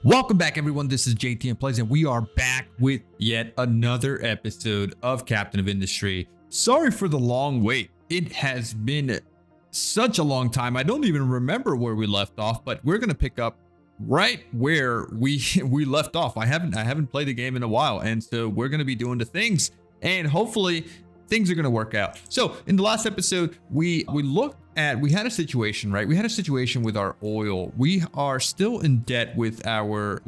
Welcome back, everyone. This is JTM Plays, and we are back with yet another episode of Captain of Industry. Sorry for the long wait. It has been such a long time. I don't even remember where we left off, but we're gonna pick up right where we left off. I haven't played the game in a while, and so we're gonna be doing the things, and hopefully things are gonna work out. So in the last episode, we had a situation, right? We had a situation with our oil. We are still in debt with our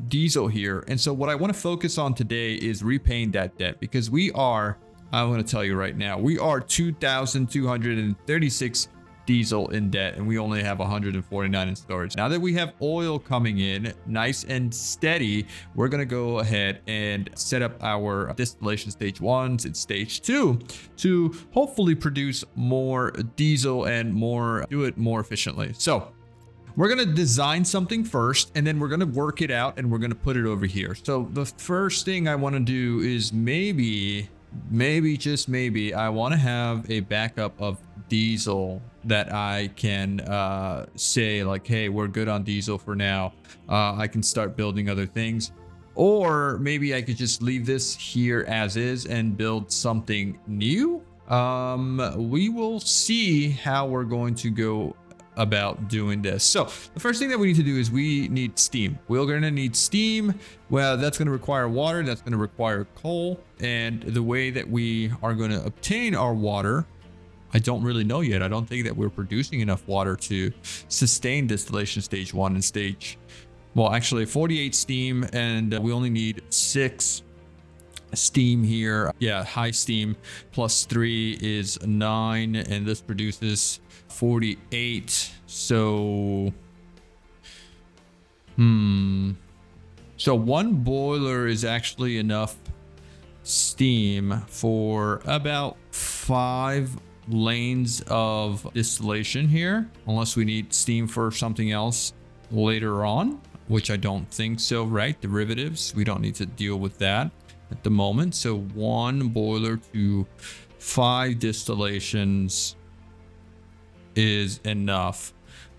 diesel here. And so what I want to focus on today is repaying that debt, because I'm going to tell you right now, we are 2,236 diesel in debt, and we only have 149 in storage. Now that we have oil coming in nice and steady, we're going to go ahead and set up our distillation stage 1s and stage 2 to hopefully produce more diesel and do it more efficiently. So we're going to design something first, and then we're going to work it out, and we're going to put it over here. So the first thing I want to do is maybe just maybe I want to have a backup of diesel that I can say like, hey, we're good on diesel for now. I can start building other things, or maybe I could just leave this here as is and build something new. We will see how we're going to go about doing this. So the first thing that we need to do is we need steam. We're going to need steam. Well, that's going to require water. That's going to require coal. And the way that we are going to obtain our water, I don't really know yet. I don't think that we're producing enough water to sustain distillation stage 1 and actually 48 steam, and we only need 6 steam here. Yeah, high steam plus 3 is 9, and this produces 48. So one boiler is actually enough steam for about 5 lanes of distillation here, unless we need steam for something else later on, which I don't think so, right? Derivatives, we don't need to deal with that at the moment. So 1 boiler to 5 distillations is enough.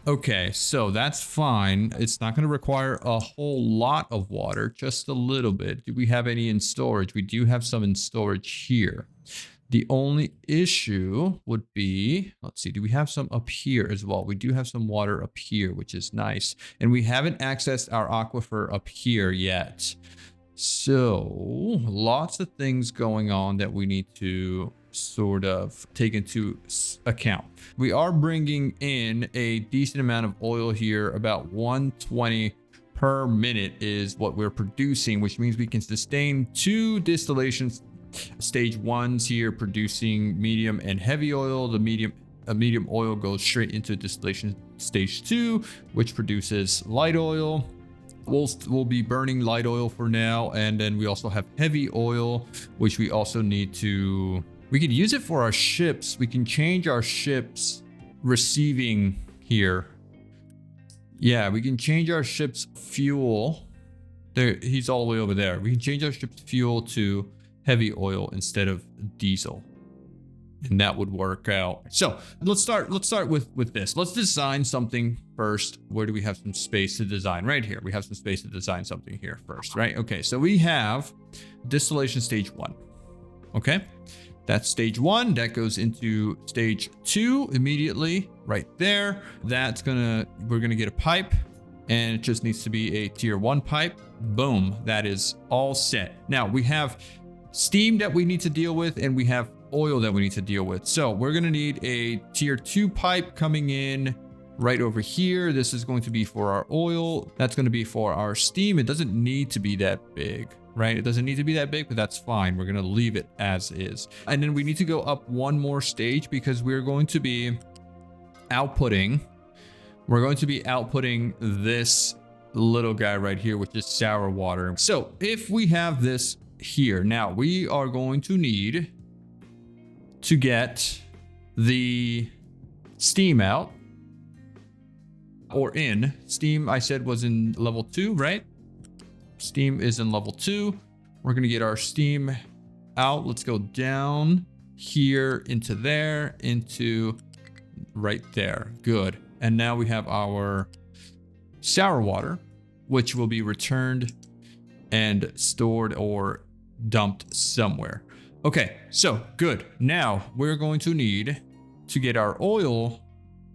Okay, so that's fine. It's not going to require a whole lot of water, just a little bit. Do we have any in storage? We do have some in storage here. The only issue would be, let's see, do we have some up here as well? We do have some water up here, which is nice. And we haven't accessed our aquifer up here yet. So lots of things going on that we need to sort of take into account. We are bringing in a decent amount of oil here. About 120 per minute is what we're producing, which means we can sustain 2 distillations stage 1s here, producing medium and heavy oil. The medium oil goes straight into distillation stage 2, which produces light oil. We'll be burning light oil for now, and then we also have heavy oil, which we also need to. We could use it for our ships. We can change our ships receiving here. Yeah, we can change our ship's fuel. There, he's all the way over there. We can change our ship's fuel to heavy oil instead of diesel, and that would work out. So let's start with this. Let's design something first. Where do we have some space to design? Right here. We have some space to design something here first, right? Okay, so we have distillation stage 1. Okay, that's stage 1. That goes into stage 2 immediately right there. We're gonna get a pipe, and it just needs to be a tier 1 pipe. Boom, that is all set. Now we have steam that we need to deal with, and we have oil that we need to deal with. So we're going to need a tier 2 pipe coming in right over here. This is going to be for our oil. That's going to be for our steam. It doesn't need to be that big, right? It doesn't need to be that big, but that's fine. We're going to leave it as is. And then we need to go up 1 more stage, because we're going to be outputting this little guy right here, which is sour water. So if we have this here, now we are going to need to get the steam out, or in. Steam, I said, was in level 2, right? Steam is in level 2. We're going to get our steam out. Let's go down here into there, into right there. Good. And now we have our sour water. which will be returned and stored or dumped somewhere. Okay, so good. Now we're going to need to get our oil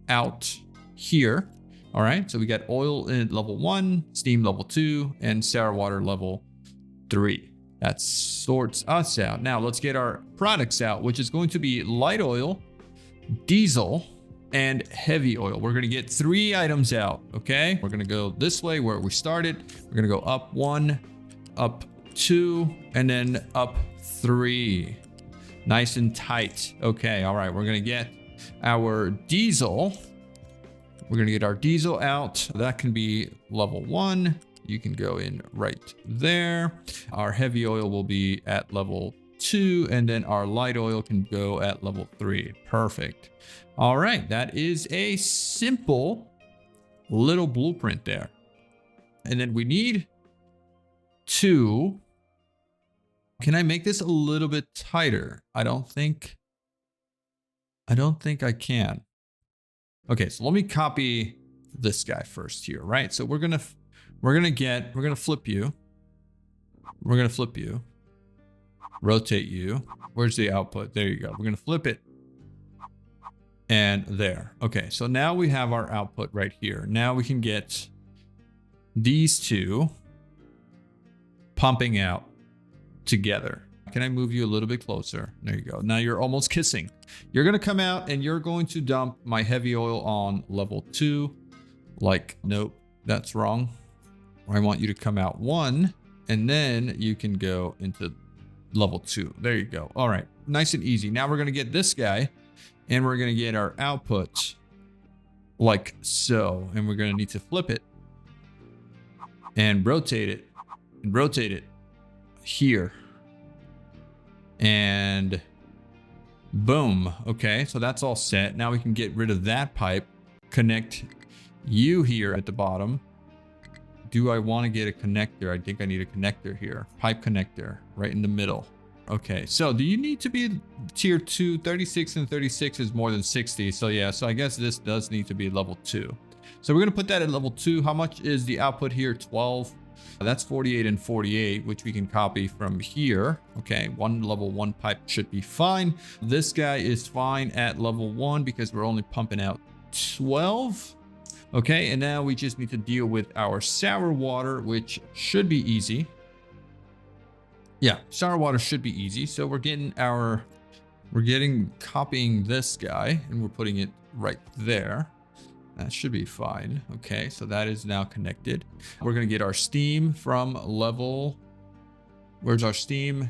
out here. All right, so we got oil in level 1, steam level 2, and sour water level 3. That sorts us out. Now let's get our products out, which is going to be light oil, diesel, and heavy oil. We're going to get 3 items out, okay? We're going to go this way where we started. We're going to go up 1, up 2, and then up 3. Nice and tight. Okay, all right, we're going to get our diesel. We're going to get our diesel out. That can be level 1. You can go in right there. Our heavy oil will be at level 2, and then our light oil can go at level 3. Perfect. All right, that is a simple little blueprint there. And then we need to, can I make this a little bit tighter? I don't think I can. Okay, so let me copy this guy first here, right? So we're gonna flip you. We're gonna flip you. Rotate you. Where's the output? There you go. We're gonna flip it. And there. Okay, so now we have our output right here. Now we can get these two pumping out together. Can I move you a little bit closer? There you go. Now you're almost kissing. You're gonna come out and you're going to dump my heavy oil on level 2. Like, nope, that's wrong. I want you to come out 1, and then you can go into level 2. There you go. All right, nice and easy. Now we're gonna get this guy, and we're gonna get our output like so, and we're gonna need to flip it and rotate it here, and boom. Okay, so that's all set. Now we can get rid of that pipe, connect you here at the bottom. Do I want to get a connector? I think I need a connector here. Pipe connector right in the middle. Okay, so do you need to be tier 2? 36 and 36 is more than 60. So yeah, so I guess this does need to be level 2. So we're going to put that at level 2. How much is the output here? 12. That's 48 and 48, which we can copy from here. Okay, level 1 pipe should be fine. This guy is fine at level 1 because we're only pumping out 12. Okay, and now we just need to deal with our sour water, which should be easy. Yeah, sour water should be easy. So copying this guy, and we're putting it right there. That should be fine. Okay, so that is now connected. We're gonna get our steam from level, where's our steam?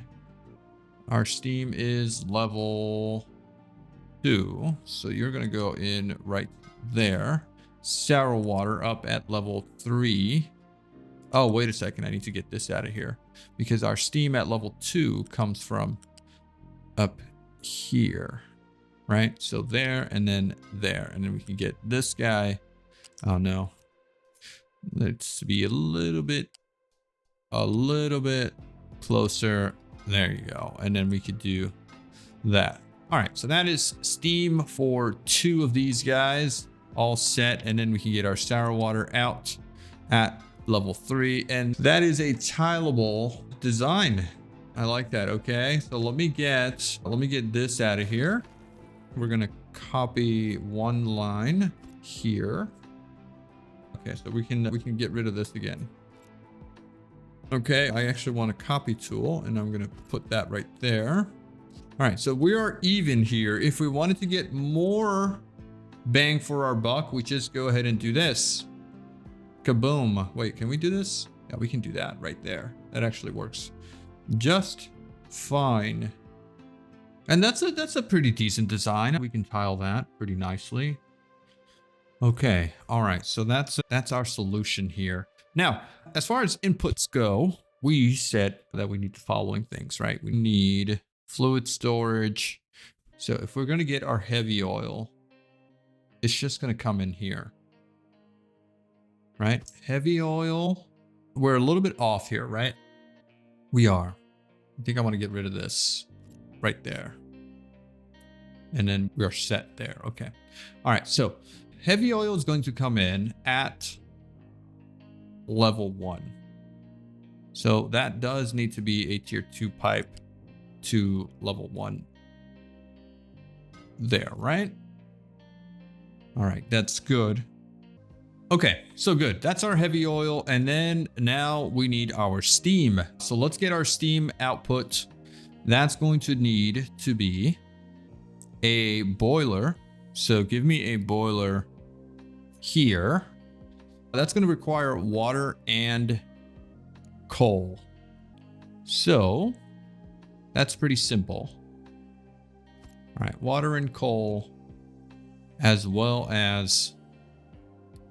Our steam is level 2. So you're gonna go in right there. Sour water up at level 3. Oh, wait a second. I need to get this out of here because our steam at level 2 comes from up here, right? So there and then there, and then we can get this guy. Oh no. Let's be a little bit closer. There you go. And then we could do that. All right. So that is steam for 2 of these guys. All set, and then we can get our sour water out at level 3, and that is a tileable design. I like that. Okay, so let me get this out of here. We're gonna copy 1 line here. Okay, so we can get rid of this again. Okay, I actually want a copy tool, and I'm gonna put that right there. All right, so we are even here. If we wanted to get more bang for our buck, we just go ahead and do this. Kaboom. Wait, can we do this? Yeah, we can do that right there. That actually works just fine. And that's a pretty decent design. We can tile that pretty nicely. Okay. All right. So that's our solution here. Now, as far as inputs go, we said that we need the following things, right? We need fluid storage. So if we're going to get our heavy oil, it's just going to come in here, right? Heavy oil. We're a little bit off here, right? We are. I think I want to get rid of this right there. And then we are set there. Okay. All right. So heavy oil is going to come in at level 1. So that does need to be a tier 2 pipe to level 1 there, right? All right, that's good. Okay, so good. That's our heavy oil. And then now we need our steam. So let's get our steam output. That's going to need to be a boiler. So give me a boiler here. That's going to require water and coal. So that's pretty simple. All right, water and coal, as well as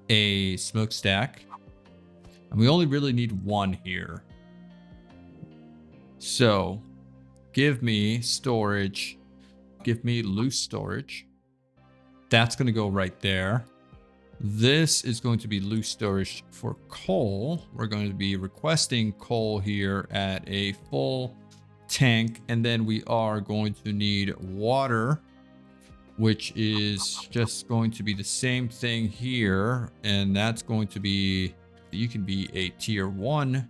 a smokestack. And we only really need one here. So give me storage. Give me loose storage. That's going to go right there. This is going to be loose storage for coal. We're going to be requesting coal here at a full tank. And then we are going to need water, which is just going to be the same thing here. And that's going to be, you can be a tier 1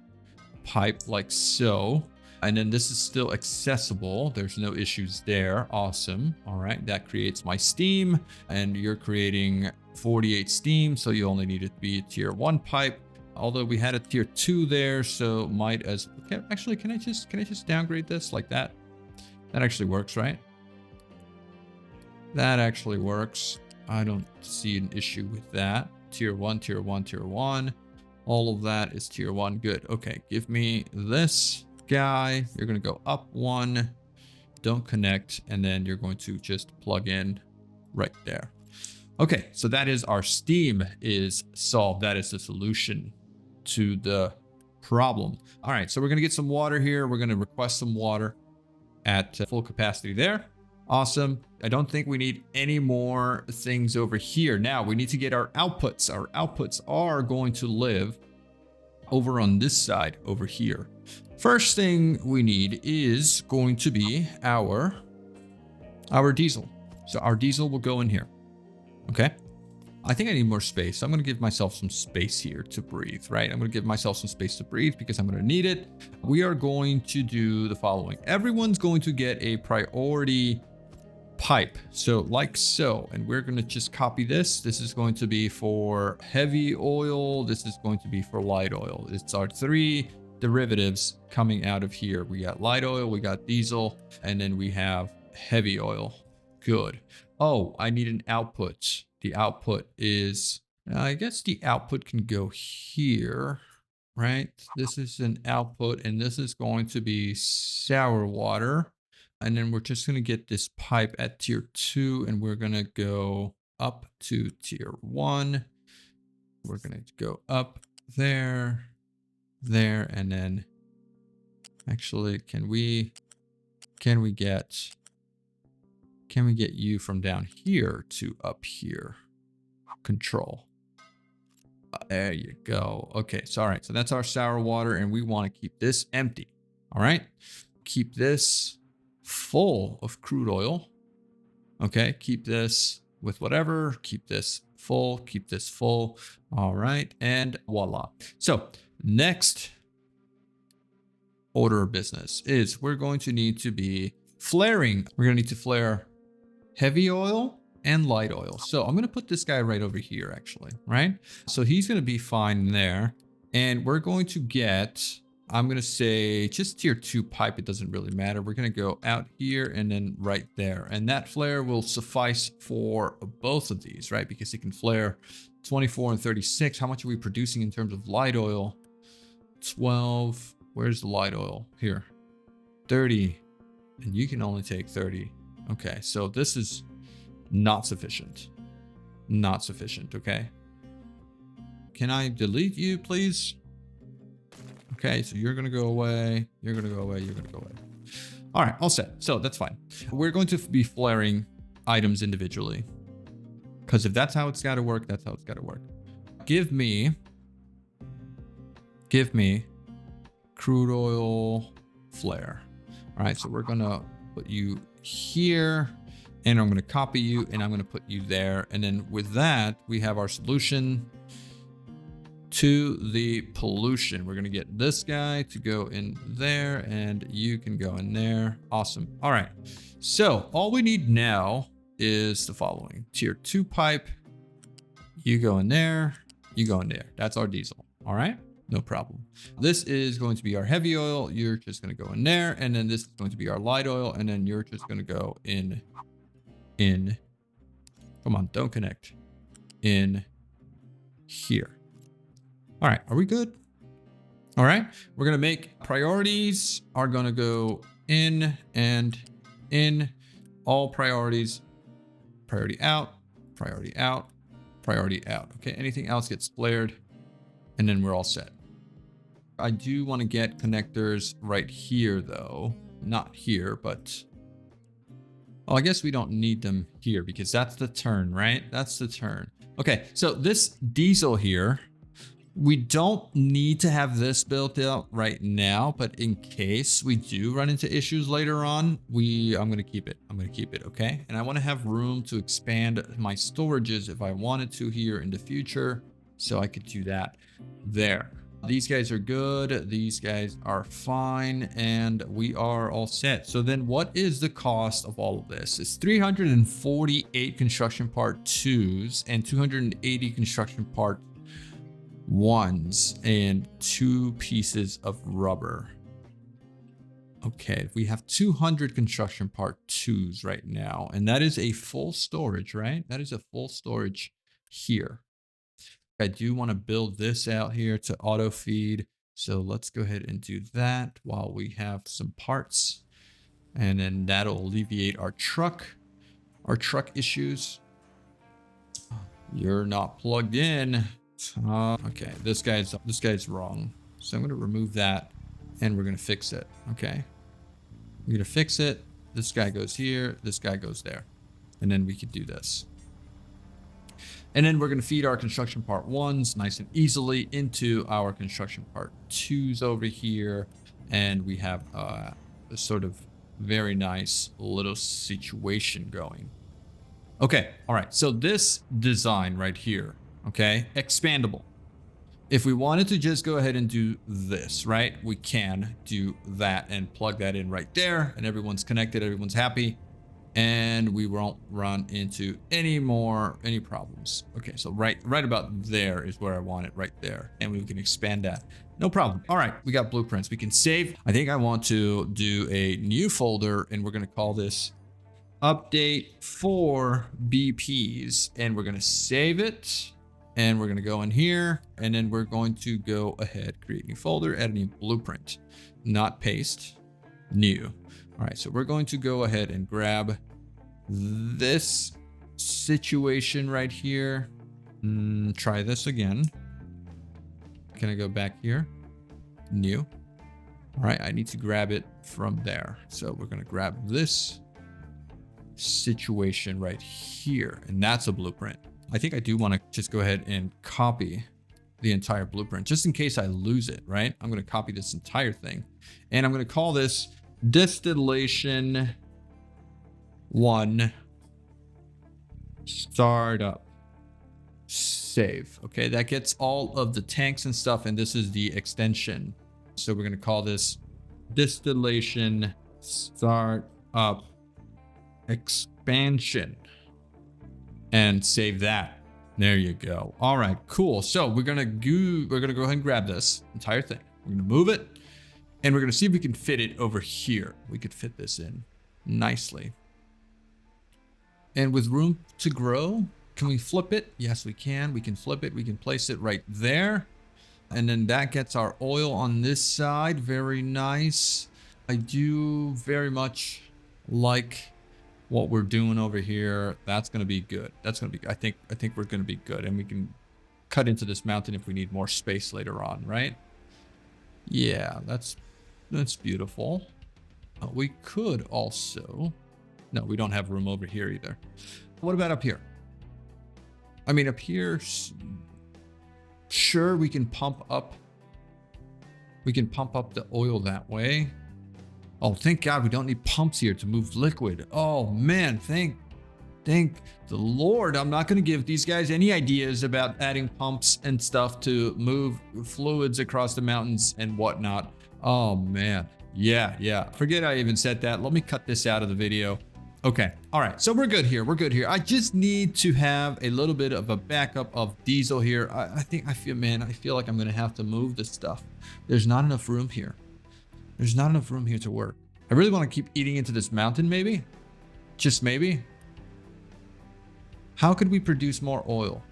pipe like so. And then this is still accessible. There's no issues there. Awesome. All right. That creates my steam, and you're creating 48 steam. So you only need it to be a tier 1 pipe. Although we had a tier 2 there, so might as actually, can I just downgrade this like that? That actually works, right? That actually works. I don't see an issue with that. Tier 1, tier 1, tier 1. All of that is tier 1. Good. Okay. Give me this guy. You're going to go up 1. Don't connect. And then you're going to just plug in right there. Okay. So that is our steam is solved. That is the solution to the problem. All right. So we're going to get some water here. We're going to request some water at full capacity there. Awesome. I don't think we need any more things over here. Now we need to get our outputs. Our outputs are going to live over on this side over here. First thing we need is going to be our diesel. So our diesel will go in here. Okay. I think I need more space. I'm going to give myself some space here to breathe, right? I'm going to give myself some space to breathe because I'm going to need it. We are going to do the following. Everyone's going to get a priority pipe. So like so, and we're going to just copy this. This is going to be for heavy oil. This is going to be for light oil. It's our 3 derivatives coming out of here. We got light oil, we got diesel, and then we have heavy oil. Good. Oh, I need an output. The output is, I guess the output can go here, right? This is an output, and this is going to be sour water. And then we're just going to get this pipe at tier 2, and we're going to go up to tier 1. We're going to go up there, and then actually, can we get you from down here to up here? Control. There you go. Okay. So, all right. So that's our sour water, and we want to keep this empty. All right. Keep this full of crude oil. Okay. Keep this with whatever. Keep this full. Keep this full. All right. And voila. So next order of business is we're going to need to be flaring. We're going to need to flare heavy oil and light oil. So I'm going to put this guy right over here, actually, right? So he's going to be fine there. And we're going to get, I'm going to say just tier 2 pipe. It doesn't really matter. We're going to go out here and then right there. And that flare will suffice for both of these, right? Because it can flare 24 and 36. How much are we producing in terms of light oil? 12. Where's the light oil? Here. 30. And you can only take 30. Okay, so this is not sufficient. Not sufficient, okay? Can I delete you, please? Okay, so you're going to go away. You're going to go away. You're going to go away. All right, all set. So that's fine. We're going to be flaring items individually. Because if that's how it's got to work, that's how it's got to work. Give me crude oil flare. All right, so we're going to put you here, and I'm going to copy you, and I'm going to put you there. And then with that, we have our solution. to the pollution. We're going to get this guy to go in there, and you can go in there. Awesome. All right. So all we need now is the following. Tier 2 pipe. You go in there. You go in there. That's our diesel. All right. No problem. This is going to be our heavy oil. You're just going to go in there. And then this is going to be our light oil. And then you're just going to go in. Come on, don't connect. In here. All right. Are we good? All right. We're going to make priorities are going to go in and in. All priorities. Priority out. Priority out. Priority out. Okay. Anything else gets flared. And then we're all set. I do want to get connectors right here though. Not here, but oh, I guess we don't need them here because that's the turn, right? That's the turn. Okay, so this diesel here, we don't need to have this built out right now, but in case we do run into issues later on, I'm going to keep it. I'm going to keep it, okay? And I want to have room to expand my storages if I wanted to here in the future, so I could do that there. These guys are good. These guys are fine. And we are all set. So then what is the cost of all of this? It's 348 construction part 2s and 280 construction part 1s and 2 pieces of rubber. Okay, we have 200 construction part 2s right now. And that is a full storage, right? That is a full storage here. I do want to build this out here to auto feed. So let's go ahead and do that while we have some parts. And then that'll alleviate our truck issues. You're not plugged in. Okay, this guy's wrong. So I'm going to remove that and we're going to fix it. Okay. We're going to fix it. This guy goes here. This guy goes there. And then we could do this. And then we're going to feed our construction part 1s nice and easily into our construction part 2s over here. And we have a sort of very nice little situation going. Okay. All right. So this design right here, okay, expandable. If we wanted to just go ahead and do this, right, we can do that and plug that in right there. And everyone's connected. Everyone's happy. And we won't run into any problems. Okay, so right about there is where I want it, right there. And we can expand that. No problem. All right, we got blueprints. We can save. I think I want to do a new folder, and we're going to call this update for BPs. And we're going to save it. And we're going to go in here. And then we're going to go ahead, create new folder, add a new blueprint. Not paste, new. All right, so we're going to go ahead and grab this situation right here. Try this again. Can I go back here? New. All right, I need to grab it from there. So we're going to grab this situation right here, and that's a blueprint. I think I do want to just go ahead and copy the entire blueprint just in case I lose it, right? I'm going to copy this entire thing, and I'm going to call this Distillation 1 startup save. Okay, that gets all of the tanks and stuff, and this is the extension. So we're going to call this Distillation startup expansion and save that. There you go. All right, cool. So we're going to go ahead and grab this entire thing. We're going to move it. And we're going to see if we can fit it over here. We could fit this in nicely. And with room to grow, can we flip it? Yes, we can. We can flip it. We can place it right there. And then that gets our oil on this side. Very nice. I do very much like what we're doing over here. That's going to be good. That's going to be, I think we're going to be good. And we can cut into this mountain if we need more space later on, right? Yeah, that's beautiful. We could also, no, we don't have room over here either. What about up here? I mean, up here, sure, we can pump up the oil that way. Oh, thank God we don't need pumps here to move liquid. Oh man, thank Thank the Lord. I'm not going to give these guys any ideas about adding pumps and stuff to move fluids across the mountains and whatnot. Oh man. Yeah. Forget I even said that. Let me cut this out of the video. Okay. All right. So we're good here. We're good here. I just need to have a little bit of a backup of diesel here. I feel like I'm going to have to move this stuff. There's not enough room here. There's not enough room here to work. I really want to keep eating into this mountain, maybe. Just maybe. How could we produce more oil?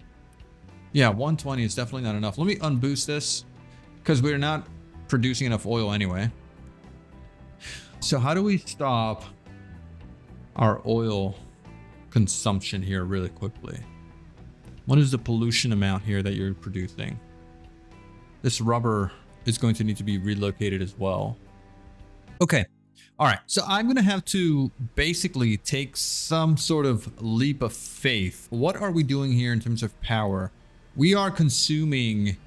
Yeah, 120 is definitely not enough. Let me unboost this because we're not producing enough oil anyway. So how do we stop our oil consumption here really quickly? What is the pollution amount here that you're producing? This rubber is going to need to be relocated as well. Okay. All right. So I'm going to have to basically take some sort of leap of faith. What are we doing here in terms of power? We are consuming.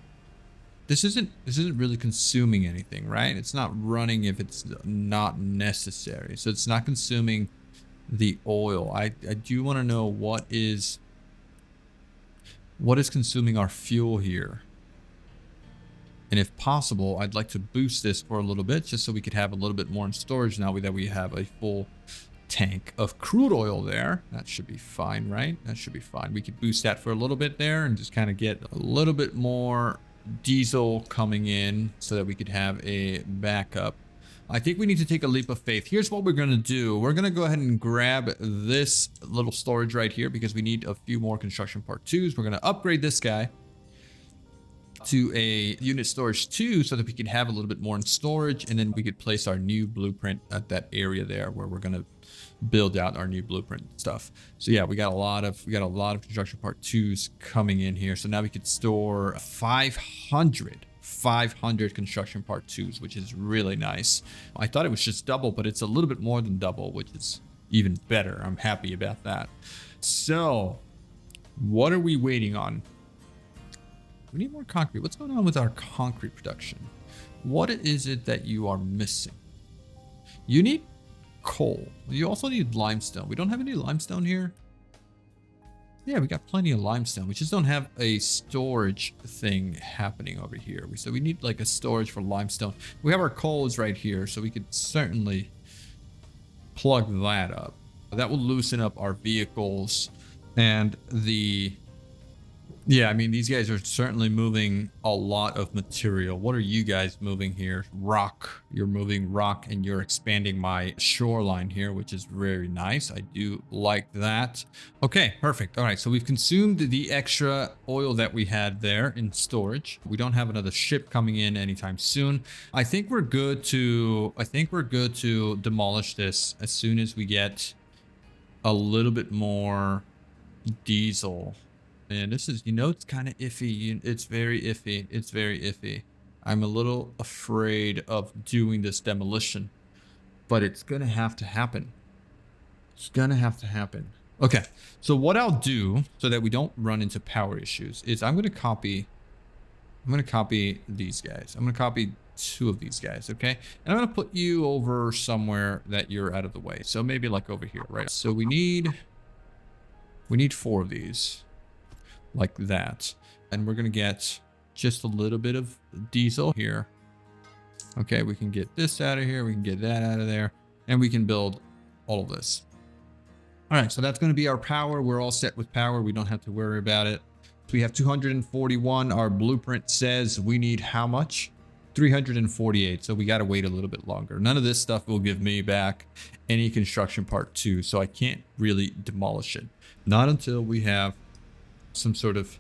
This isn't really consuming anything, right? It's not running if it's not necessary. So it's not consuming the oil. I do want to know what is consuming our fuel here. And if possible, I'd like to boost this for a little bit just so we could have a little bit more in storage now that we have a full tank of crude oil there. That should be fine, right? That should be fine. We could boost that for a little bit there and just kind of get a little bit more diesel coming in so that we could have a backup. I think we need to take a leap of faith. Here's what we're going to do. We're going to go ahead and grab this little storage right here because we need a few more construction part 2s. We're going to upgrade this guy to a unit storage 2 so that we can have a little bit more in storage, and then we could place our new blueprint at that area there where we're going to build out our new blueprint stuff. So yeah, we got a lot of construction part 2s coming in here. So now we could store 500 construction part 2s, which is really nice. I thought it was just double, but it's a little bit more than double, which is even better. I'm happy about that. So what are we waiting on? We need more concrete. What's going on with our concrete production? What is it that you are missing? You need coal. You also need limestone. We don't have any limestone here. Yeah, we got plenty of limestone. We just don't have a storage thing happening over here. So we need like a storage for limestone. We have our coals right here, so we could certainly plug that up. That will loosen up our vehicles and the... Yeah, I mean, these guys are certainly moving a lot of material. What are you guys moving here? Rock. You're moving rock and you're expanding my shoreline here, which is very nice. I do like that. Okay, perfect. All right, so we've consumed the extra oil that we had there in storage. We don't have another ship coming in anytime soon. I think we're good to demolish this as soon as we get a little bit more diesel. And this is, it's kind of iffy. It's very iffy. It's very iffy. I'm a little afraid of doing this demolition, but it's going to have to happen. It's going to have to happen. Okay. So what I'll do so that we don't run into power issues is I'm going to copy these guys. I'm going to copy 2 of these guys. Okay. And I'm going to put you over somewhere that you're out of the way. So maybe like over here, right? So we need 4 of these. Like that. And we're going to get just a little bit of diesel here. Okay, we can get this out of here. We can get that out of there. And we can build all of this. All right, so that's going to be our power. We're all set with power. We don't have to worry about it. We have 241. Our blueprint says we need how much? 348. So we got to wait a little bit longer. None of this stuff will give me back any construction part 2. So I can't really demolish it. Not until we have some sort of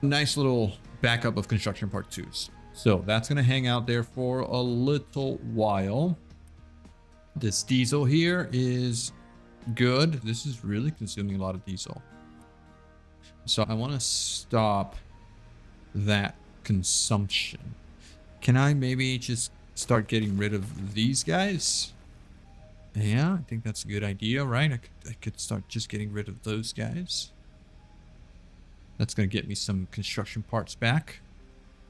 nice little backup of construction part 2s. So that's going to hang out there for a little while. This diesel here is good. This is really consuming a lot of diesel. So I want to stop that consumption. Can I maybe just start getting rid of these guys? Yeah, I think that's a good idea, right? I could start just getting rid of those guys. That's going to get me some construction parts back.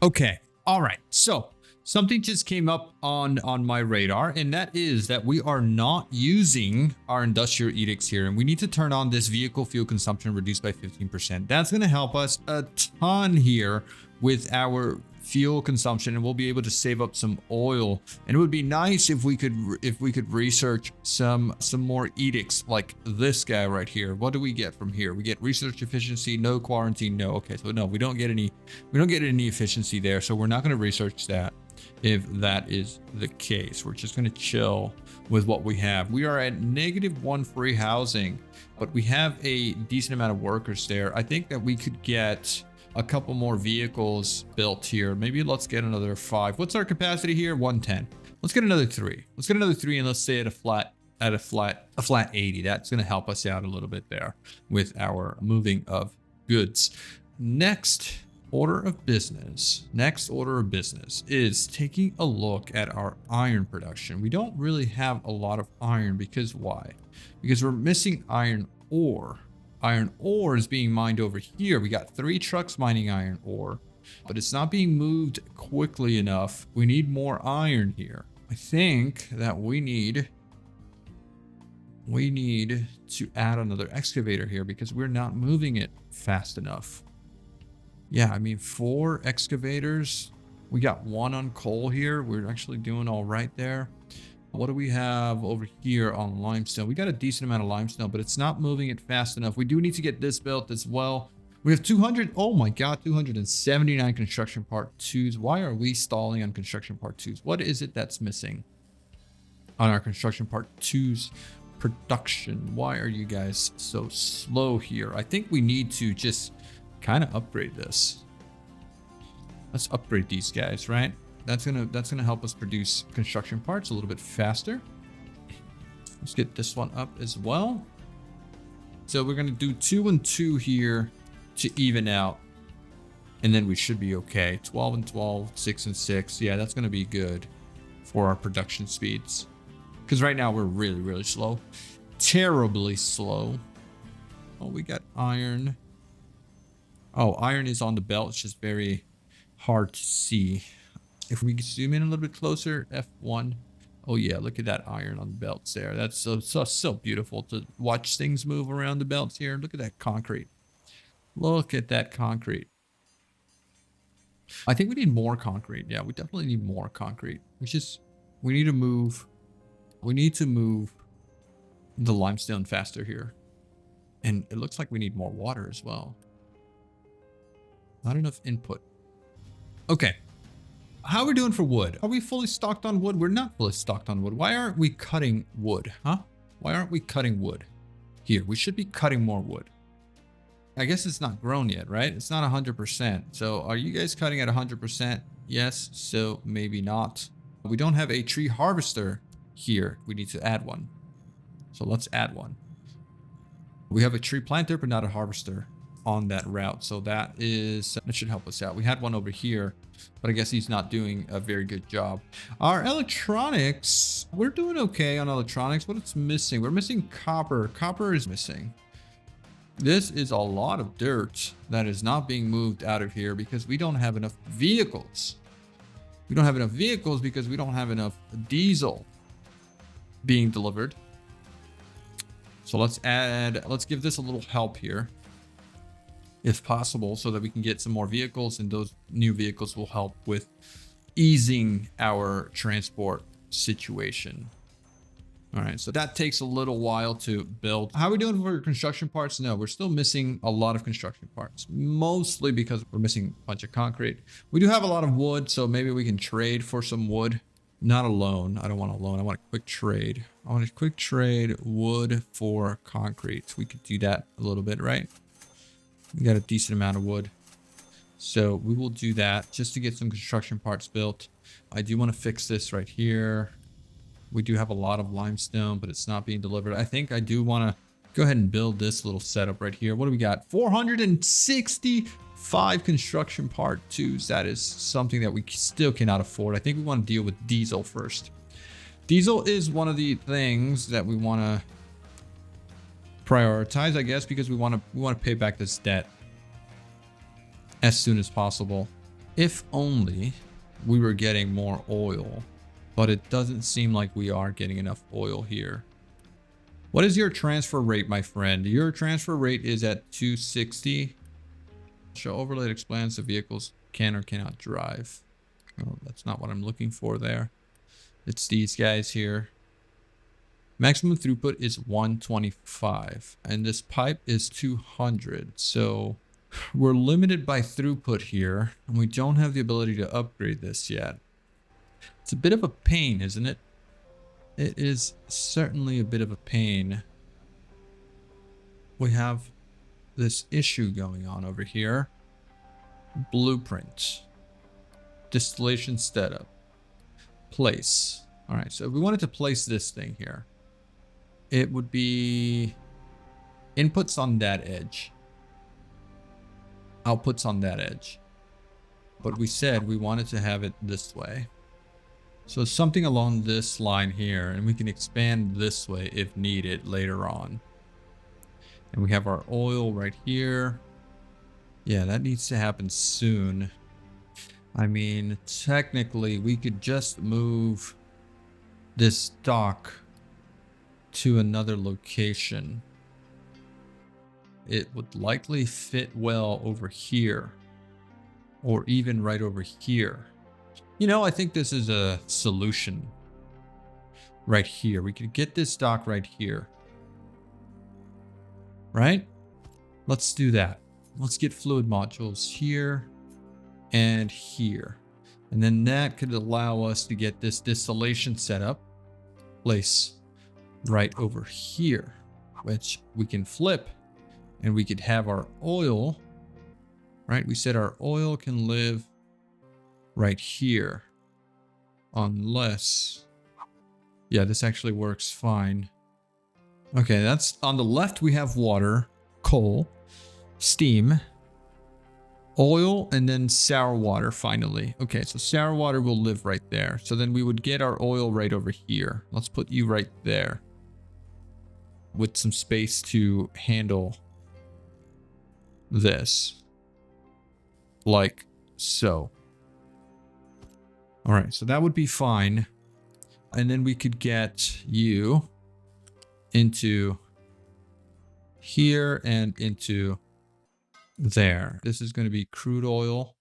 Okay. All right. So Something just came up on my radar, and that is that we are not using our industrial edicts here, and we need to turn on this vehicle fuel consumption reduced by 15%. That's going to help us a ton here with our fuel consumption, and we'll be able to save up some oil. And it would be nice if we could research some more edicts like this guy right here. What do we get from here? We get research efficiency, no quarantine, no. Okay, so no, we don't get any efficiency there, so we're not going to research that. If that is the case, we're just going to chill with what we have. We are at -1 free housing, but we have a decent amount of workers there. I think that we could get a couple more vehicles built here. Maybe let's get another 5. What's our capacity here? 110. Let's get another 3. Let's get another 3, and let's stay at a flat 80. That's going to help us out a little bit there with our moving of goods. Next order of business is taking a look at our iron production. We don't really have a lot of iron because why? Because we're missing iron ore. Iron ore is being mined over here. We got 3 trucks mining iron ore, but it's not being moved quickly enough. We need more iron here. I think that we need to add another excavator here because we're not moving it fast enough. Yeah, I mean, 4 excavators. We got 1 on coal here. We're actually doing all right there. What do we have over here on limestone? We got a decent amount of limestone, but it's not moving it fast enough. We do need to get this built as well. We have 279 construction part 2s. Why are we stalling on construction part 2s? What is it that's missing on our construction part 2s production? Why are you guys so slow here? I think we need to just kind of upgrade this. Let's upgrade these guys, right? That's gonna help us produce construction parts a little bit faster. Let's get this one up as well. So we're gonna do 2 and 2 here to even out, and then we should be okay. 12 and 12, 6 and 6. Yeah, that's gonna be good for our production speeds. Because right now we're really slow, terribly slow. Oh, we got iron. Oh, iron is on the belt. It's just very hard to see. If we zoom in a little bit closer, F1. Oh yeah, look at that iron on the belts there. That's so beautiful to watch things move around the belts here. Look at that concrete. Look at that concrete. I think we need more concrete. Yeah, we definitely need more concrete. We need to move the limestone faster here. And it looks like we need more water as well. Not enough input. Okay. How are we doing for wood? Are we fully stocked on wood? We're not fully stocked on wood. Why aren't we cutting wood? Huh? Why aren't we cutting wood? Here, we should be cutting more wood. I guess it's not grown yet, right? It's not 100%. So are you guys cutting at 100%? Yes, so maybe not. We don't have a tree harvester here. We need to add one. So let's add one. We have a tree planter, but not a harvester on that route. So that should help us out. We had one over here, but I guess he's not doing a very good job. Our electronics, we're doing okay on electronics. What it's missing? We're missing copper. Copper is missing. This is a lot of dirt that is not being moved out of here because we don't have enough vehicles. We don't have enough vehicles because we don't have enough diesel being delivered. So let's give this a little help here, if possible, so that we can get some more vehicles, and those new vehicles will help with easing our transport situation. All right, so that takes a little while to build. How are we doing for construction parts? No, we're still missing a lot of construction parts, mostly because we're missing a bunch of concrete. We do have a lot of wood, so maybe we can trade for some wood. Not a loan. I don't want a loan. I want a quick trade. I want a quick trade wood for concrete. We could do that a little bit, right? We got a decent amount of wood. So we will do that just to get some construction parts built. I do want to fix this right here. We do have a lot of limestone, but it's not being delivered. I think I do want to go ahead and build this little setup right here. What do we got? 465 construction part 2s. That is something that we still cannot afford. I think we want to deal with diesel first. Diesel is one of the things that we want to prioritize, I guess, because we want to pay back this debt as soon as possible. If only we were getting more oil, but it doesn't seem like we are getting enough oil here. What is your transfer rate, my friend? Your transfer rate is at 260. Show overlay explains the vehicles can or cannot drive. Oh, that's not what I'm looking for there. It's these guys here. Maximum throughput is 125 and this pipe is 200. So we're limited by throughput here and we don't have the ability to upgrade this yet. It's a bit of a pain, isn't it? It is certainly a bit of a pain. We have this issue going on over here. Blueprint. Distillation setup. Place. All right, so if we wanted to place this thing here, it would be inputs on that edge, outputs on that edge. But we said we wanted to have it this way. So something along this line here, and we can expand this way if needed later on. And we have our oil right here. Yeah, that needs to happen soon. I mean, technically, we could just move this dock to another location. It would likely fit well over here, or even right over here. You know, I think this is a solution right here. We could get this dock right here. Right? Let's do that. Let's get fluid modules here and here. And then that could allow us to get this distillation setup place right over here, which we can flip and we could have our oil, right? We said our oil can live right here unless, yeah, this actually works fine. Okay, that's on the left. We have water, coal, steam, oil, and then sour water finally. Okay, so sour water will live right there. So then we would get our oil right over here. Let's put you right there with some space to handle this, like so. All right, so that would be fine. And then we could get you into here and into there. This is going to be crude oil.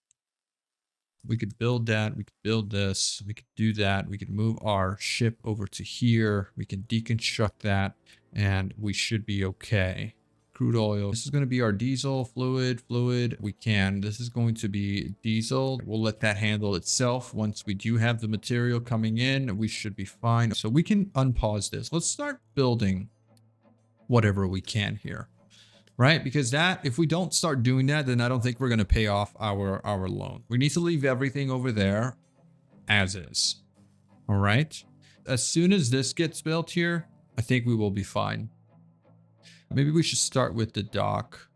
We could build that. We could build this. We could do that. We could move our ship over to here. We can deconstruct that and we should be okay. Crude oil. This is going to be our diesel, fluid. This is going to be diesel. We'll let that handle itself. Once we do have the material coming in, we should be fine. So we can unpause this. Let's start building whatever we can here, right? Because that, if we don't start doing that, then I don't think we're going to pay off our loan. We need to leave everything over there as is. All right. As soon as this gets built here, I think we will be fine. Maybe we should start with the dock,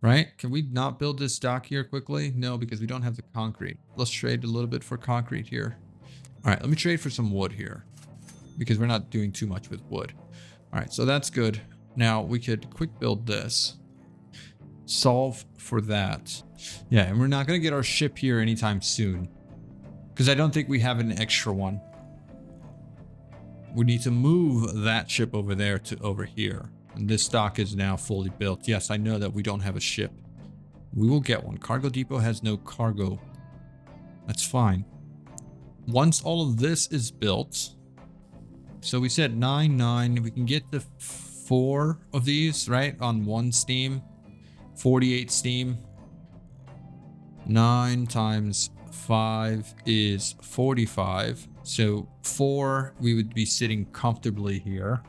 right? Can we not build this dock here quickly? No, because we don't have the concrete. Let's trade a little bit for concrete here. All right, let me trade for some wood here because we're not doing too much with wood. All right, so that's good. Now we could quick build this. Solve for that. Yeah, and we're not going to get our ship here anytime soon because I don't think we have an extra one. We need to move that ship over there to over here. And this dock is now fully built. Yes, I know that we don't have a ship. We will get one. Cargo depot has no cargo. That's fine. Once all of this is built, so we said 9. We can get the 4 of these, right? On 1 steam. 48 steam. 9 times 5 is 45. So 4, we would be sitting comfortably here.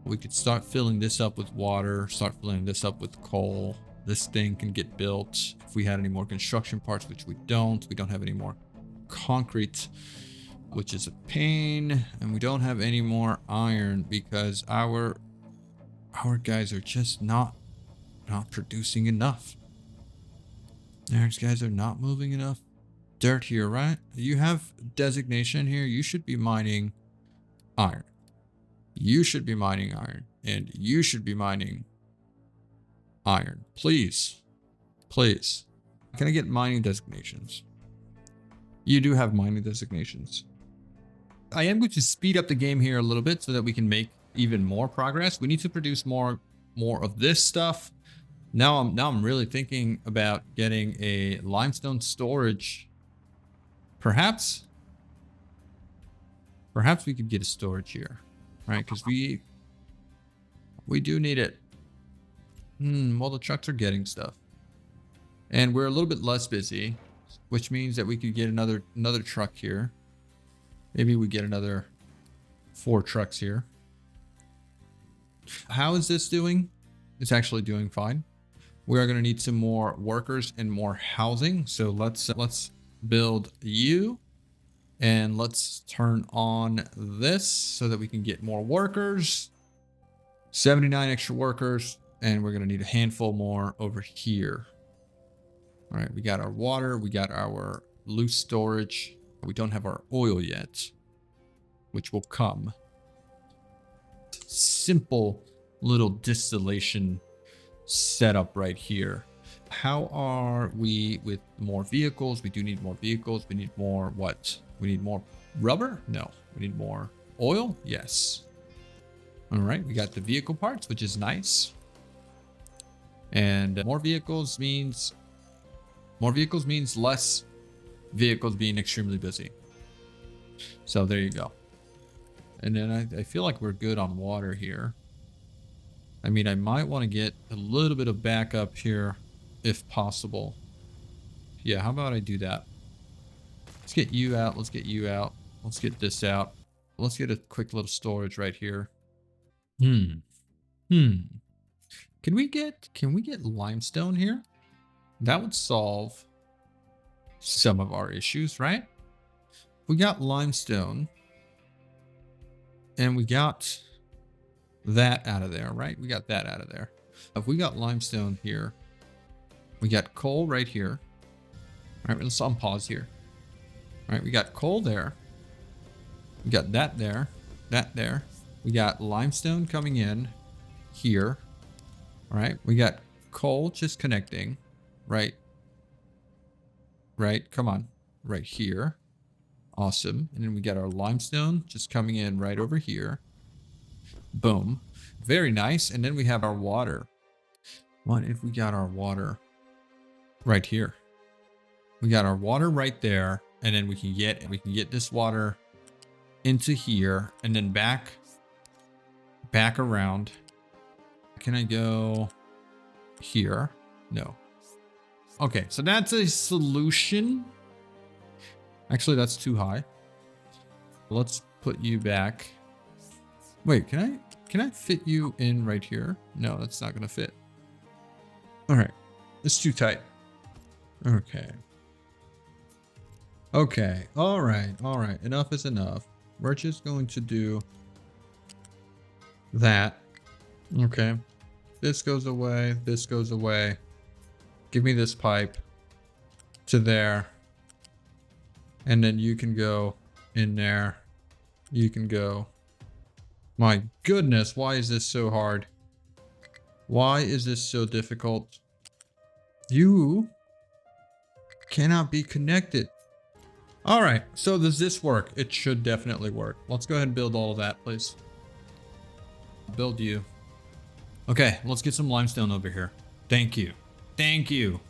We could start filling this up with water, start filling this up with coal. This thing can get built. If we had any more construction parts, which we don't have any more concrete, which is a pain. And we don't have any more iron because our guys are just not producing enough. Our guys are not moving enough dirt here, right? You have designation here. You should be mining iron. You should be mining iron. And you should be mining iron. Please. Please. Can I get mining designations? You do have mining designations. I am going to speed up the game here a little bit so that we can make even more progress. We need to produce more of this stuff. Now I'm really thinking about getting a limestone storage. Perhaps we could get a storage here, right? Because we do need it. Well, the trucks are getting stuff, and we're a little bit less busy, which means that we could get another truck here. Maybe we get another 4 trucks here. How is this doing? It's actually doing fine. We are going to need some more workers and more housing. So let's build you, and let's turn on this so that we can get more workers. 79 extra workers, and we're going to need a handful more over here. All right, we got our water, we got our loose storage. We don't have our oil yet, which will come. Simple little distillation setup right here. How are we with more vehicles? We do need more vehicles. We need more what? We need more rubber? No. We need more oil? Yes. All right, we got the vehicle parts, which is nice. And more vehicles means less vehicles being extremely busy. So there you go. And then I feel like we're good on water here. I mean, I might want to get a little bit of backup here if possible. Yeah, how about I do that? Let's get you out. Let's get you out. Let's get this out. Let's get a quick little storage right here. Can we get limestone here? That would solve some of our issues, right? We got limestone, and we got that out of there, right? We got that out of there. If we got limestone here, we got coal right here. All right, let's unpause here. All right, we got coal there. We got that there, that there. We got limestone coming in here. All right, we got coal just connecting, right? Right, come on, right here. Awesome. And then we got our limestone just coming in right over here. Boom. Very nice. And then we have our water. What if we got our water right here? We got our water right there, and then we can get this water into here and then back around. Can I go here? No. Okay, so that's a solution. Actually, that's too high. Let's put you back. Wait, can I fit you in right here? No, that's not gonna fit. All right, it's too tight. Okay. Okay, all right. Enough is enough. We're just going to do that. Okay. This goes away. This goes away. Give me this pipe to there. And then you can go in there. You can go. My goodness, why is this so hard? Why is this so difficult? You cannot be connected. All right, so does this work? It should definitely work. Let's go ahead and build all of that, please. Build you. Okay, let's get some limestone over here. Thank you. Thank you,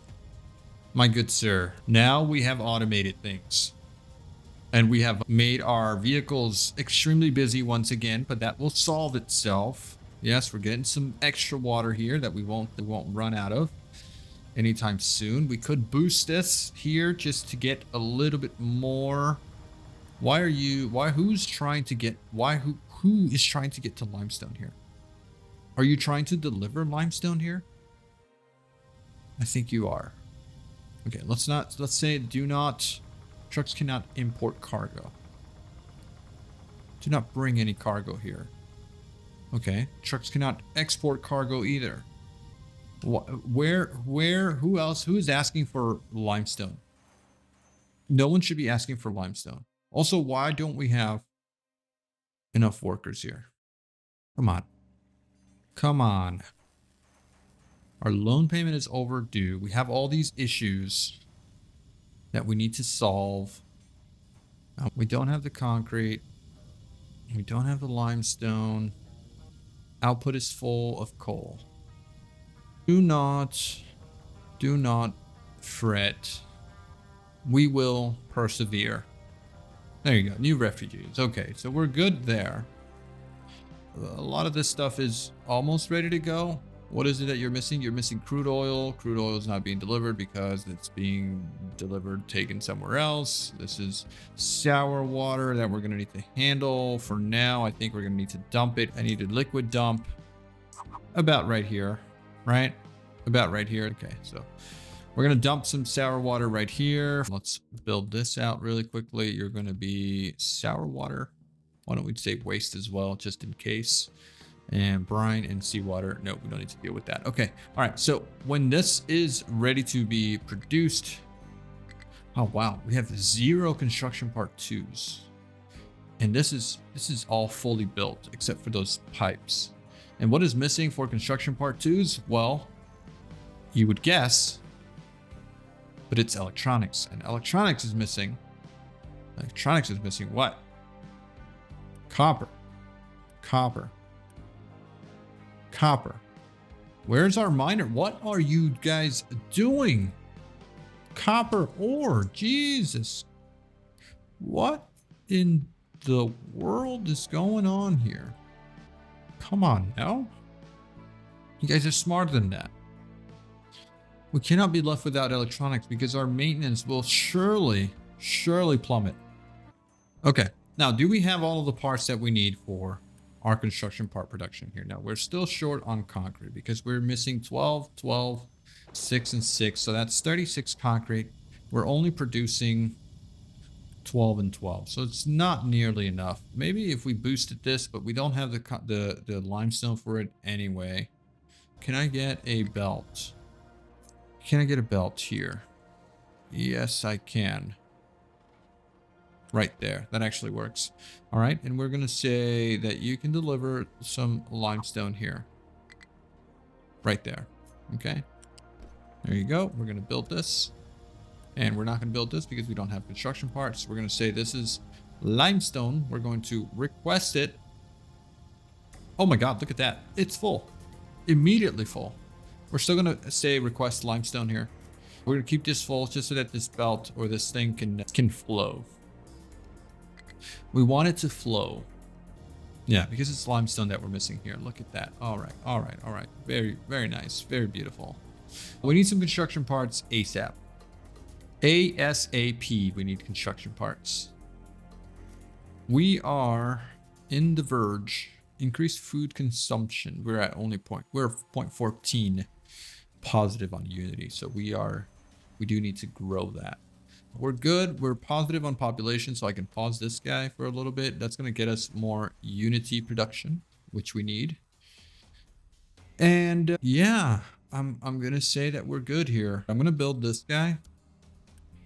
my good sir. Now we have automated things. And we have made our vehicles extremely busy once again, but that will solve itself. Yes, we're getting some extra water here that we won't run out of anytime soon. We could boost this here just to get a little bit more. Who is trying to get to limestone here? Are you trying to deliver limestone here? I think you are. Okay, let's say trucks cannot import cargo. Do not bring any cargo here. Okay, trucks cannot export cargo either. Who is asking for limestone? No one should be asking for limestone. Also, why don't we have enough workers here? Come on. Come on. Our loan payment is overdue. We have all these issues that we need to solve. We don't have the concrete. We don't have the limestone. Output is full of coal. Do not fret. We will persevere. There you go. New refugees. Okay, so we're good there. A lot of this stuff is almost ready to go. What is it that you're missing? You're missing crude oil. Crude oil is not being delivered because it's being delivered, taken somewhere else. This is sour water that we're going to need to handle. For now, I think we're going to need to dump it. I need a liquid dump about right here, right? About right here. Okay, so we're going to dump some sour water right here. Let's build this out really quickly. You're going to be sour water. Why don't we say waste as well, just in case? And brine and seawater. No, we don't need to deal with that. Okay. All right. So when this is ready to be produced, oh wow, we have 0 construction part 2s, and this is all fully built except for those pipes. And what is missing for construction part 2s? Well, you would guess, but it's electronics, and electronics is missing. Electronics is missing what? Copper. Copper. Copper. Where's our miner? What are you guys doing? Copper ore. Jesus. What in the world is going on here? Come on now. You guys are smarter than that. We cannot be left without electronics because our maintenance will surely plummet. Okay. Now, do we have all of the parts that we need for our construction part production here? Now, we're still short on concrete because we're missing 12, 12, 6, and 6. So that's 36 concrete. We're only producing 12 and 12. So it's not nearly enough. Maybe if we boosted this, but we don't have the limestone for it anyway. Can I get a belt? Can I get a belt here? Yes, I can. Right there. That actually works. All right. And we're going to say that you can deliver some limestone here. Right there. Okay. There you go. We're going to build this. And we're not going to build this because we don't have construction parts. We're going to say this is limestone. We're going to request it. Oh my God. Look at that. It's full. Immediately full. We're still going to say request limestone here. We're going to keep this full just so that this belt or this thing can flow. We want it to flow. Yeah, because it's limestone that we're missing here. Look at that. All right, all right, all right. Very, very nice. Very beautiful. We need some construction parts ASAP. ASAP, we need construction parts. We are in the verge. Increased food consumption. We're at only we're 0.14 positive on unity. So we do need to grow that. We're good. We're positive on population, so I can pause this guy for a little bit. That's going to get us more unity production, which we need. And yeah, I'm going to say that we're good here. I'm going to build this guy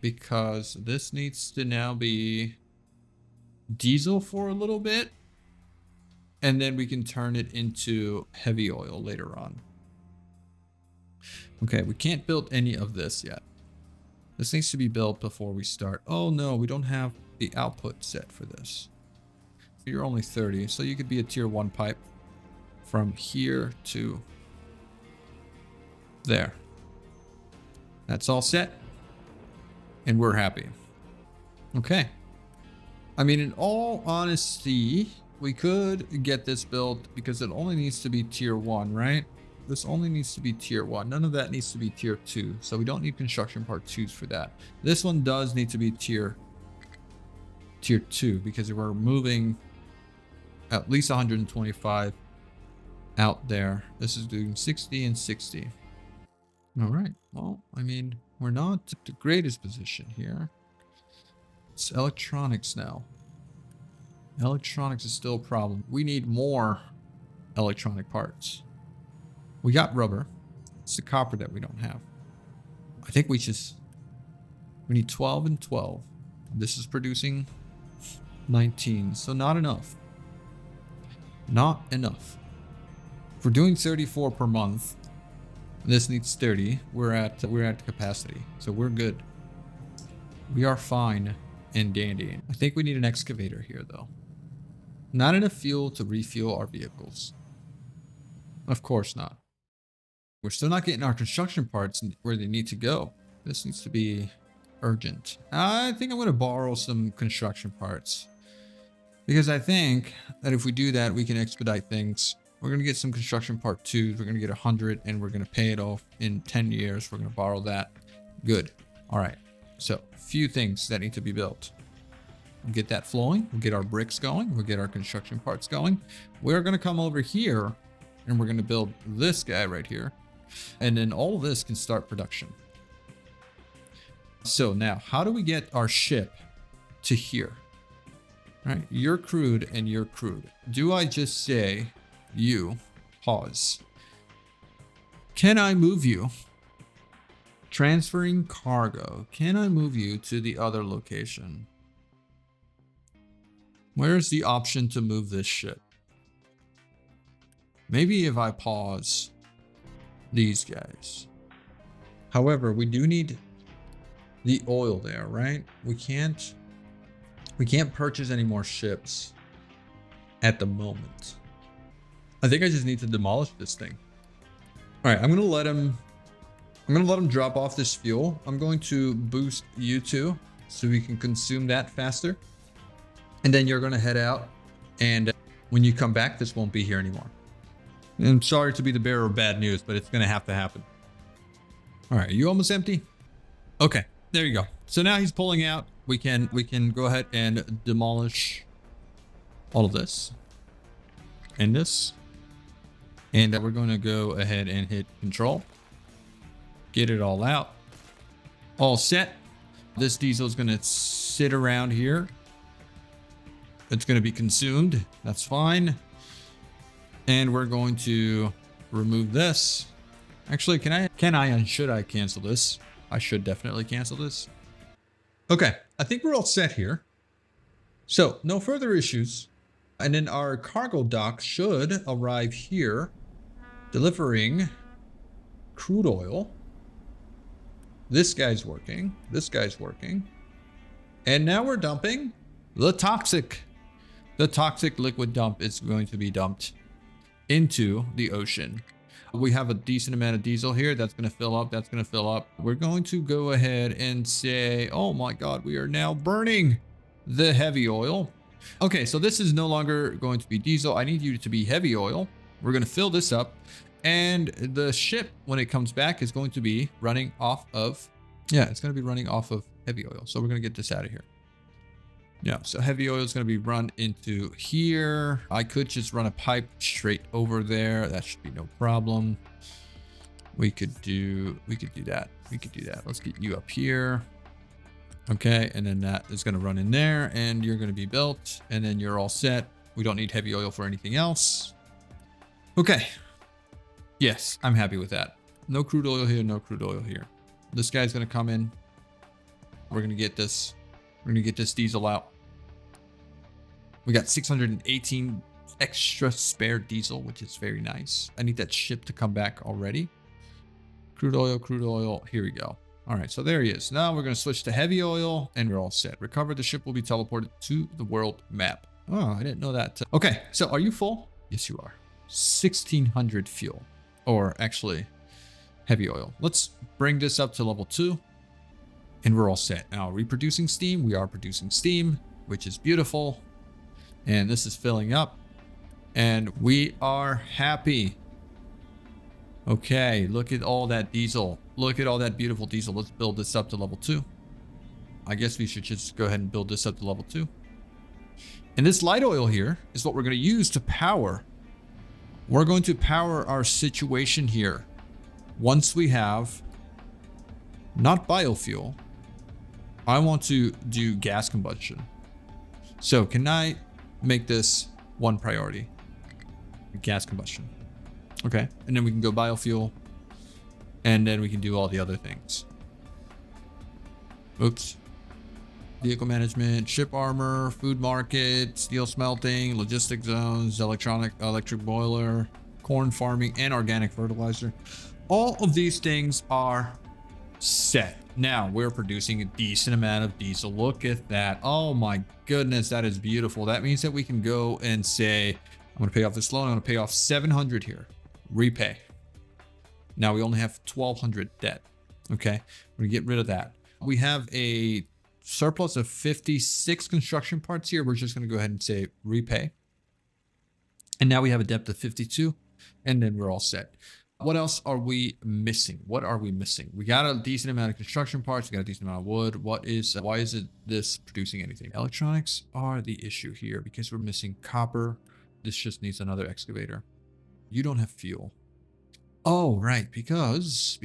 because this needs to now be diesel for a little bit. And then we can turn it into heavy oil later on. Okay, we can't build any of this yet. This needs to be built before we start. Oh no, we don't have the output set for this. You're only 30, so you could be a tier 1 pipe from here to there. That's all set. And we're happy. Okay. I mean, in all honesty, we could get this built because it only needs to be tier 1, right? This only needs to be tier 1. None of that needs to be tier 2. So we don't need construction part 2s for that. This one does need to be tier 2 because we're moving at least 125 out there. This is doing 60 and 60. All right. Well, I mean, we're not at the greatest position here. It's electronics now. Electronics is still a problem. We need more electronic parts. We got rubber. It's the copper that we don't have. I think we need 12 and 12. This is producing 19, so not enough. Not enough. If we're doing 34 per month, this needs 30. We're at capacity, so we're good. We are fine. and dandy. I think we need an excavator here though. Not enough fuel to refuel our vehicles. Of course not. We're still not getting our construction parts where they need to go. This needs to be urgent. I think I'm going to borrow some construction parts because I think that if we do that, we can expedite things. We're going to get some construction part 2s. We're going to get 100 and we're going to pay it off in 10 years. We're going to borrow that. Good. All right. So a few things that need to be built. We'll get that flowing. We'll get our bricks going. We'll get our construction parts going. We're going to come over here and we're going to build this guy right here. And then all of this can start production. So now, how do we get our ship to here? All right, you're crude and you're crude. Do I just say, you, pause. Can I move you? Transferring cargo. Can I move you to the other location? Where's the option to move this ship? Maybe if I pause these guys. However, we do need the oil there, right? We can't purchase any more ships at the moment. I think I just need to demolish this thing. All right, I'm gonna let him drop off this fuel. I'm going to boost you two so we can consume that faster. And then you're gonna head out, and when you come back, this won't be here anymore. I'm sorry to be the bearer of bad news, but it's gonna have to happen. All right, are you almost empty? Okay, there you go. So now he's pulling out. We can go ahead and demolish all of this and this. And we're gonna go ahead and hit control. Get it all out. All set. This diesel is gonna sit around here. It's gonna be consumed. That's fine. And we're going to remove this. Actually, can I and should I cancel this? I should definitely cancel this. Okay, I think we're all set here. So no further issues. And then our cargo dock should arrive here, delivering crude oil. This guy's working. This guy's working. And now we're dumping the toxic liquid dump is going to be dumped into the ocean. We have a decent amount of diesel here. That's going to fill up. That's going to fill up. We're going to go ahead and say, oh my God, we are now burning the heavy oil. Okay, so this is no longer going to be diesel. I need you to be heavy oil. We're going to fill this up. And the ship, when it comes back, is going to be running off of, it's going to be running off of heavy oil. So we're going to get this out of here. Yeah, so heavy oil is going to be run into here. I could just run a pipe straight over there. That should be no problem. We could do that. We could do that. Let's get you up here. Okay, and then that is going to run in there, and you're going to be built, and then you're all set. We don't need heavy oil for anything else. Okay. Yes, I'm happy with that. No crude oil here, no crude oil here. This guy's going to come in. We're going to get this. We're going to get this diesel out. We got 618 extra spare diesel, which is very nice. I need that ship to come back already. Crude oil. Here we go. All right, so there he is. Now we're going to switch to heavy oil and we're all set. Recover, the ship will be teleported to the world map. Oh, I didn't know that. Okay, so are you full? Yes, you are. 1600 fuel, or actually heavy oil. Let's bring this up to level 2 and we're all set. Now, are we producing steam? We are producing steam, which is beautiful. And this is filling up and we are happy. Okay, look at all that diesel. Look at all that beautiful diesel. Let's build this up to level 2. I guess we should just go ahead and build this up to level 2. And this light oil here is what we're going to use to power. We're going to power our situation here. Once we have not biofuel, I want to do gas combustion. So can I make this one priority? Gas combustion. Okay, and then we can go biofuel, and then we can do all the other things. Oops. Vehicle management, ship armor, food market, steel smelting, logistic zones, electric boiler, corn farming, and organic fertilizer. All of these things are set. Now we're producing a decent amount of diesel. Look at that. Oh my goodness, that is beautiful. That means that we can go and say, I'm going to pay off this loan. I'm going to pay off 700 here. Repay. Now we only have 1,200 debt. Okay, we're going to get rid of that. We have a surplus of 56 construction parts here. We're just going to go ahead and say repay. And now we have a debt of 52, and then we're all set. What else are we missing? What are we missing? We got a decent amount of construction parts. We got a decent amount of wood. Why is this producing anything? Electronics are the issue here because we're missing copper. This just needs another excavator. You don't have fuel. Oh, right. Because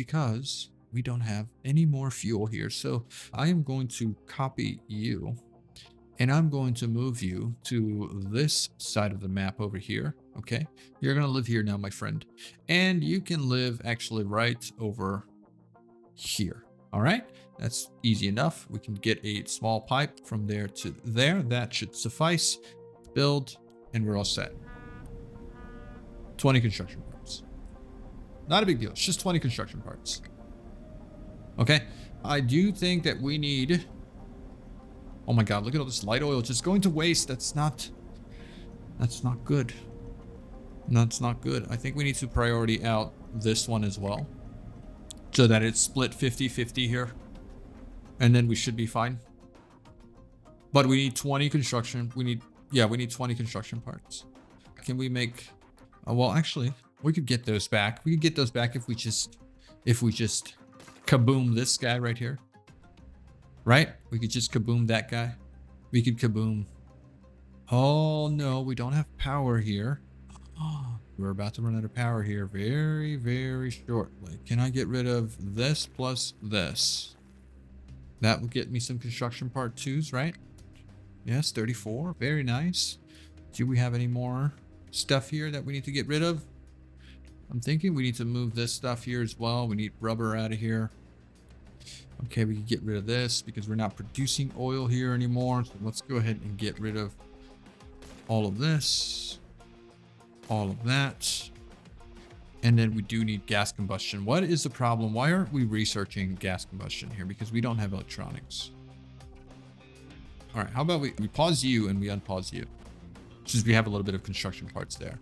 we don't have any more fuel here. So I am going to copy you and I'm going to move you to this side of the map over here. Okay, you're gonna live here now, my friend, and you can live actually right over here. All right, that's easy enough. We can get a small pipe from there to there. That should suffice. Build, and we're all set. 20 construction parts. Not a big deal. It's just 20 construction parts. Okay, I do think that we need... Oh my God, look at all this light oil just going to waste. That's not good. That's not good. I think we need to priority out this one as well, so that it's split 50-50 here. And then we should be fine. But we need 20 construction. We need 20 construction parts. Can we make... well, actually, we could get those back. We could get those back if we just kaboom this guy right here. Right? We could just kaboom that guy. We could kaboom. Oh no, we don't have power here. We're about to run out of power here very, very shortly. Can I get rid of this plus this? That will get me some construction part 2s, right? Yes, 34. Very nice. Do we have any more stuff here that we need to get rid of? I'm thinking we need to move this stuff here as well. We need rubber out of here. Okay, we can get rid of this because we're not producing oil here anymore. So let's go ahead and get rid of all of this, all of that. And then we do need gas combustion. What is the problem? Why aren't we researching gas combustion here? Because we don't have electronics. All right, how about we pause you and we unpause you, since we have a little bit of construction parts there.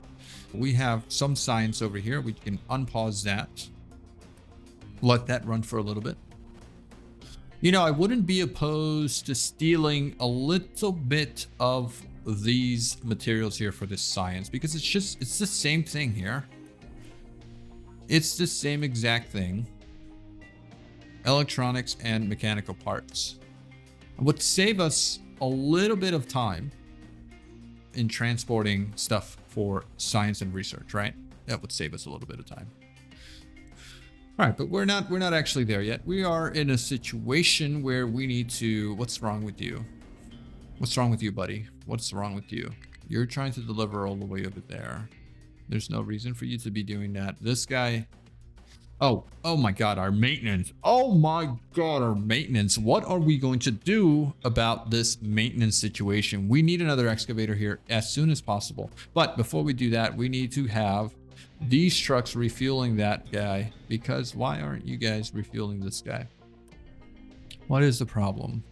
We have some science over here. We can unpause that. Let that run for a little bit. You know, I wouldn't be opposed to stealing a little bit of these materials here for this science, because it's the same thing here. It's the same exact thing. Electronics and mechanical parts. It would save us a little bit of time in transporting stuff for science and research, right? That would save us a little bit of time. All right, but we're not actually there yet. We are in a situation where we need to... What's wrong with you? What's wrong with you, buddy? What's wrong with you? You're trying to deliver all the way over there. There's no reason for you to be doing that. This guy... Oh my God, our maintenance. Oh my God, our maintenance. What are we going to do about this maintenance situation? We need another excavator here as soon as possible. But before we do that, we need to have these trucks refueling that guy, because why aren't you guys refueling this guy? What is the problem?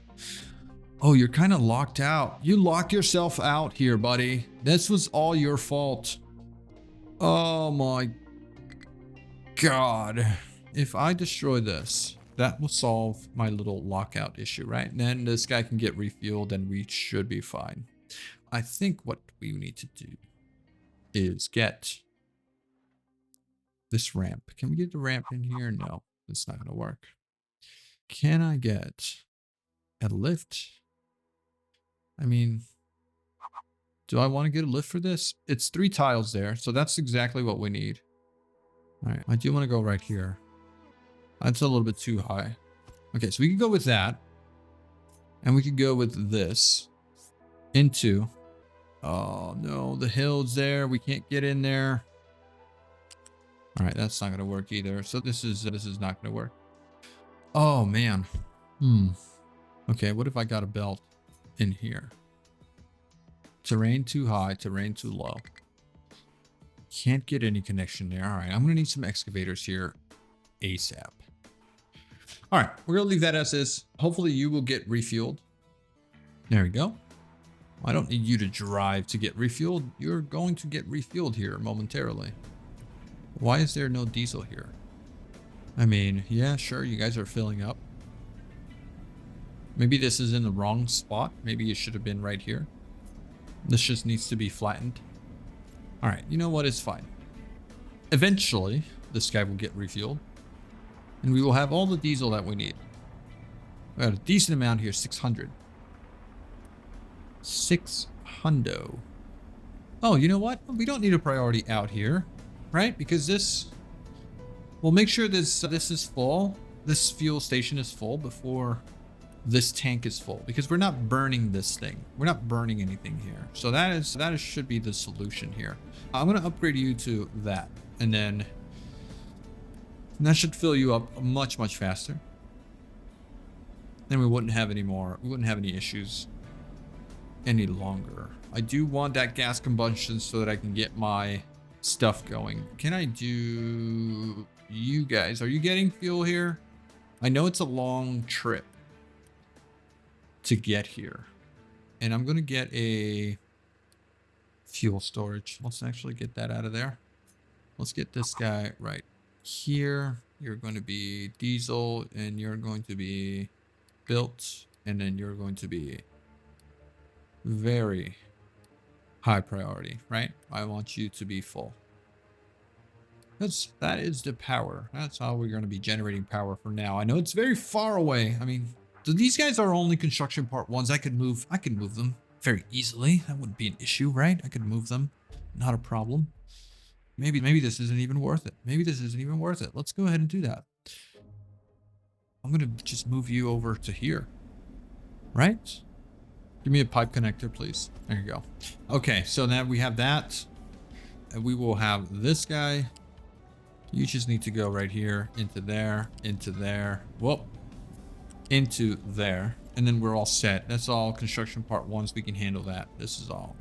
Oh, you're kind of locked out. You locked yourself out here, buddy. This was all your fault. Oh my God. If I destroy this, that will solve my little lockout issue, right? And then this guy can get refueled and we should be fine. I think what we need to do is get this ramp. Can we get the ramp in here? No, it's not going to work. Can I get a lift? I mean, do I want to get a lift for this? It's 3 tiles there, so that's exactly what we need. All right, I do want to go right here. That's a little bit too high. Okay, so we could go with that. And we could go with this into... Oh no, the hill's there. We can't get in there. All right, that's not going to work either. So this is not going to work. Oh man. Okay, what if I got a belt in here? Terrain too high, terrain too low. Can't get any connection there. All right, I'm going to need some excavators here ASAP. All right, we're gonna leave that as is. Hopefully you will get refueled. There we go. I don't need you to drive to get refueled. You're going to get refueled here momentarily. Why is there no diesel here? I mean, yeah, sure, you guys are filling up. Maybe this is in the wrong spot. Maybe it should have been right here. This just needs to be flattened. All right, you know what? It's fine. Eventually, this guy will get refueled. And we will have all the diesel that we need. We got a decent amount here, 600. 600. Oh, you know what? We don't need a priority out here, right? Because this, we'll make sure this is full. This fuel station is full before this tank is full, because we're not burning this thing. We're not burning anything here. So that should be the solution here. I'm going to upgrade you to that, and then that should fill you up much, much faster. Then we wouldn't have any issues any longer. I do want that gas combustion so that I can get my stuff going. Can I do you guys? Are you getting fuel here? I know it's a long trip to get here, and I'm going to get a fuel storage. Let's actually get that out of there. Let's get this guy right here. You're going to be diesel, and you're going to be built, and then you're going to be very high priority, right? I want you to be full. That is the power. That's how we're going to be generating power for now. I know it's very far away. I mean, these guys are only construction part ones. I could move them very easily. That wouldn't be an issue, right? I could move them. Not a problem. Maybe this isn't even worth it. Maybe this isn't even worth it. Let's go ahead and do that. I'm going to just move you over to here. Right? Give me a pipe connector, please. There you go. Okay, so now we have that. And we will have this guy. You just need to go right here, into there, whoop, into there. And then we're all set. That's all construction part ones. We can handle that. This is all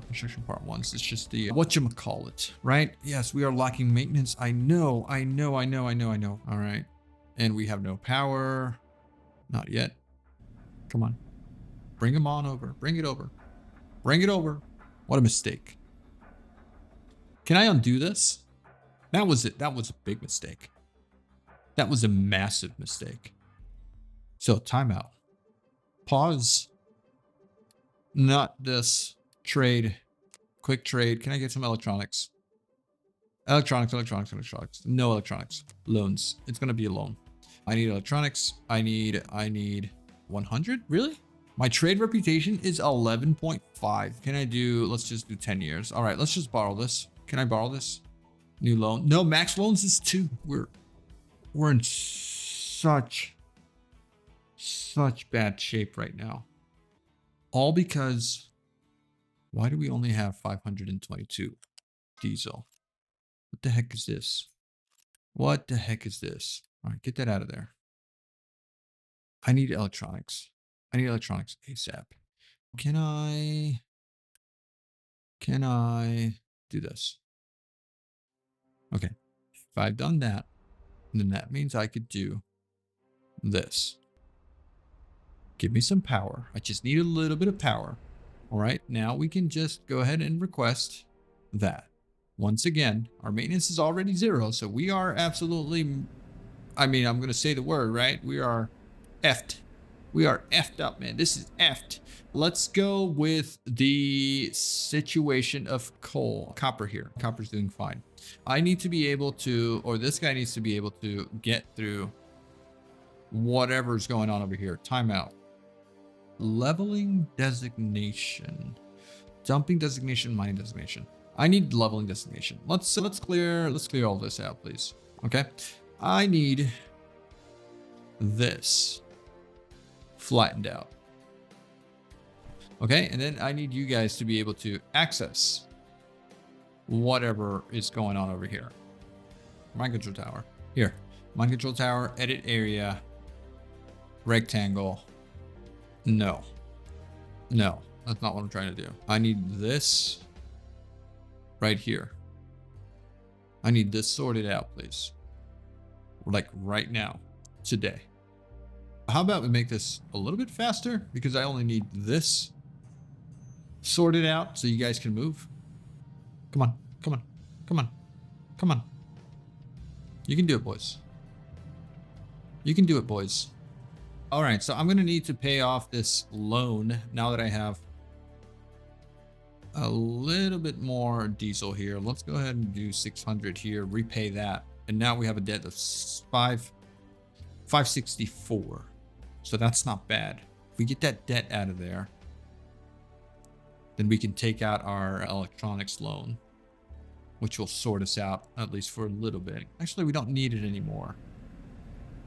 construction part ones. It's just the, whatchamacallit, right? Yes, we are lacking maintenance. I know. All right. And we have no power. Not yet. Come on. Bring him on over. Bring it over. What a mistake. Can I undo this? That was it. That was a big mistake. That was a massive mistake. So timeout. Pause. Not this. Trade. Quick trade. Can I get some electronics? Electronics. No electronics. Loans. It's going to be a loan. I need electronics. I need 100? Really? My trade reputation is 11.5. Can I do, let's just do 10 years. All right, let's just borrow this. Can I borrow this? New loan. No, max loans is 2. We're in such bad shape right now. All because, why do we only have 522 diesel? What the heck is this? All right, get that out of there. I need electronics. ASAP. Can I do this? Okay. If I've done that, then that means I could do this. Give me some power. I just need a little bit of power. All right. Now we can just go ahead and request that. Once again, our maintenance is already 0. So we are absolutely, I mean, I'm going to say the word, right? We are effed. We are effed up, man. This is effed. Let's go with the situation of coal. Copper here. Copper's doing fine. I need to be able to, or this guy needs to be able to get through whatever's going on over here. Timeout. Leveling designation. Dumping designation, mining designation. I need leveling designation. Let's clear all this out, please. Okay. I need this flattened out. Okay, and then I need you guys to be able to access whatever is going on over here. Mind control tower. Here. Mind control tower, edit area, rectangle. No, that's not what I'm trying to do. I need this right here. I need this sorted out, please. Like right now, today. How about we make this a little bit faster? Because I only need this sorted out so you guys can move. Come on, come on, come on, come on. You can do it, boys. You can do it, boys. All right, so I'm going to need to pay off this loan now that I have a little bit more diesel here. Let's go ahead and do 600 here, repay that. And now we have a debt of 564. So that's not bad. If we get that debt out of there, then we can take out our electronics loan, which will sort us out, at least for a little bit. Actually, we don't need it anymore.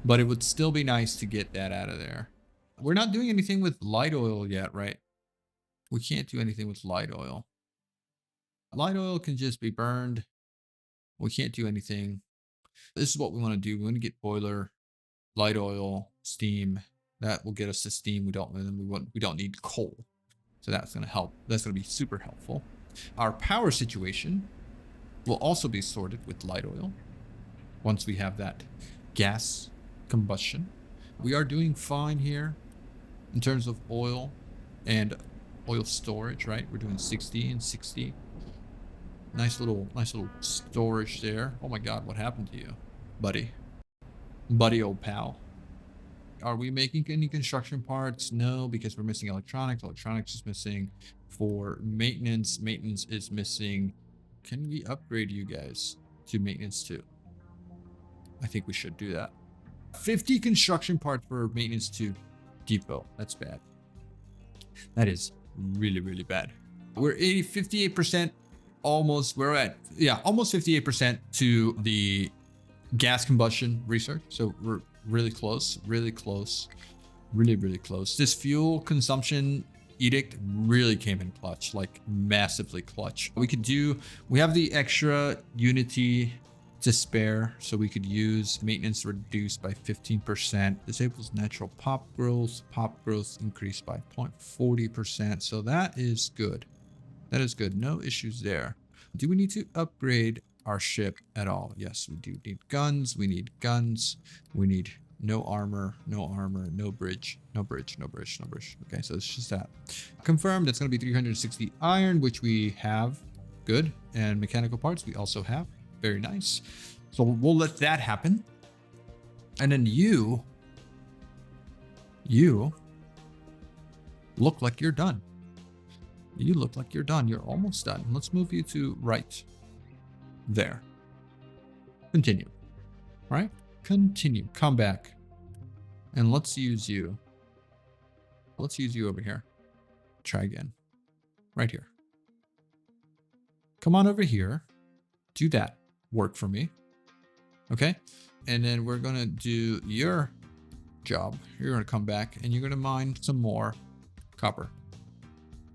But it would still be nice to get that out of there. We're not doing anything with light oil yet, right? We can't do anything with light oil. Light oil can just be burned. We can't do anything. This is what we want to do. We want to get boiler, light oil, steam. That will get us to steam. We don't need coal. So that's going to help. That's going to be super helpful. Our power situation will also be sorted with light oil once we have that gas combustion. We are doing fine here in terms of oil and oil storage, right? We're doing 60 and 60. Nice little storage there. Oh my God, what happened to you, buddy? Buddy, old pal. Are we making any construction parts? No, because we're missing electronics. Electronics is missing. For maintenance, maintenance is missing. Can we upgrade you guys to maintenance too? I think we should do that. 50 construction parts for maintenance to depot. That's bad. That is really, really bad. We're 58% almost. We're at, yeah, almost 58% to the gas combustion research. So we're really close, really close, really, really close. This fuel consumption edict really came in clutch, like massively clutch. We have the extra Unity to spare, so we could use maintenance reduced by 15%. Disables natural pop growth increased by 0.40%. So that is good. That is good. No issues there. Do we need to upgrade our ship at all? Yes, we do need guns. We need guns. We need no armor, no bridge. Okay, so it's just that. Confirmed, that's going to be 360 iron, which we have. Good. And mechanical parts we also have. Very nice. So we'll let that happen. And then you look like you're done. You look like you're done. You're almost done. Let's move you to right there. Continue. Right? Continue. Come back. And let's use you. Let's use you over here. Try again. Right here. Come on over here. Do that. Work for me. Okay? And then we're going to do your job. You're going to come back and you're going to mine some more copper.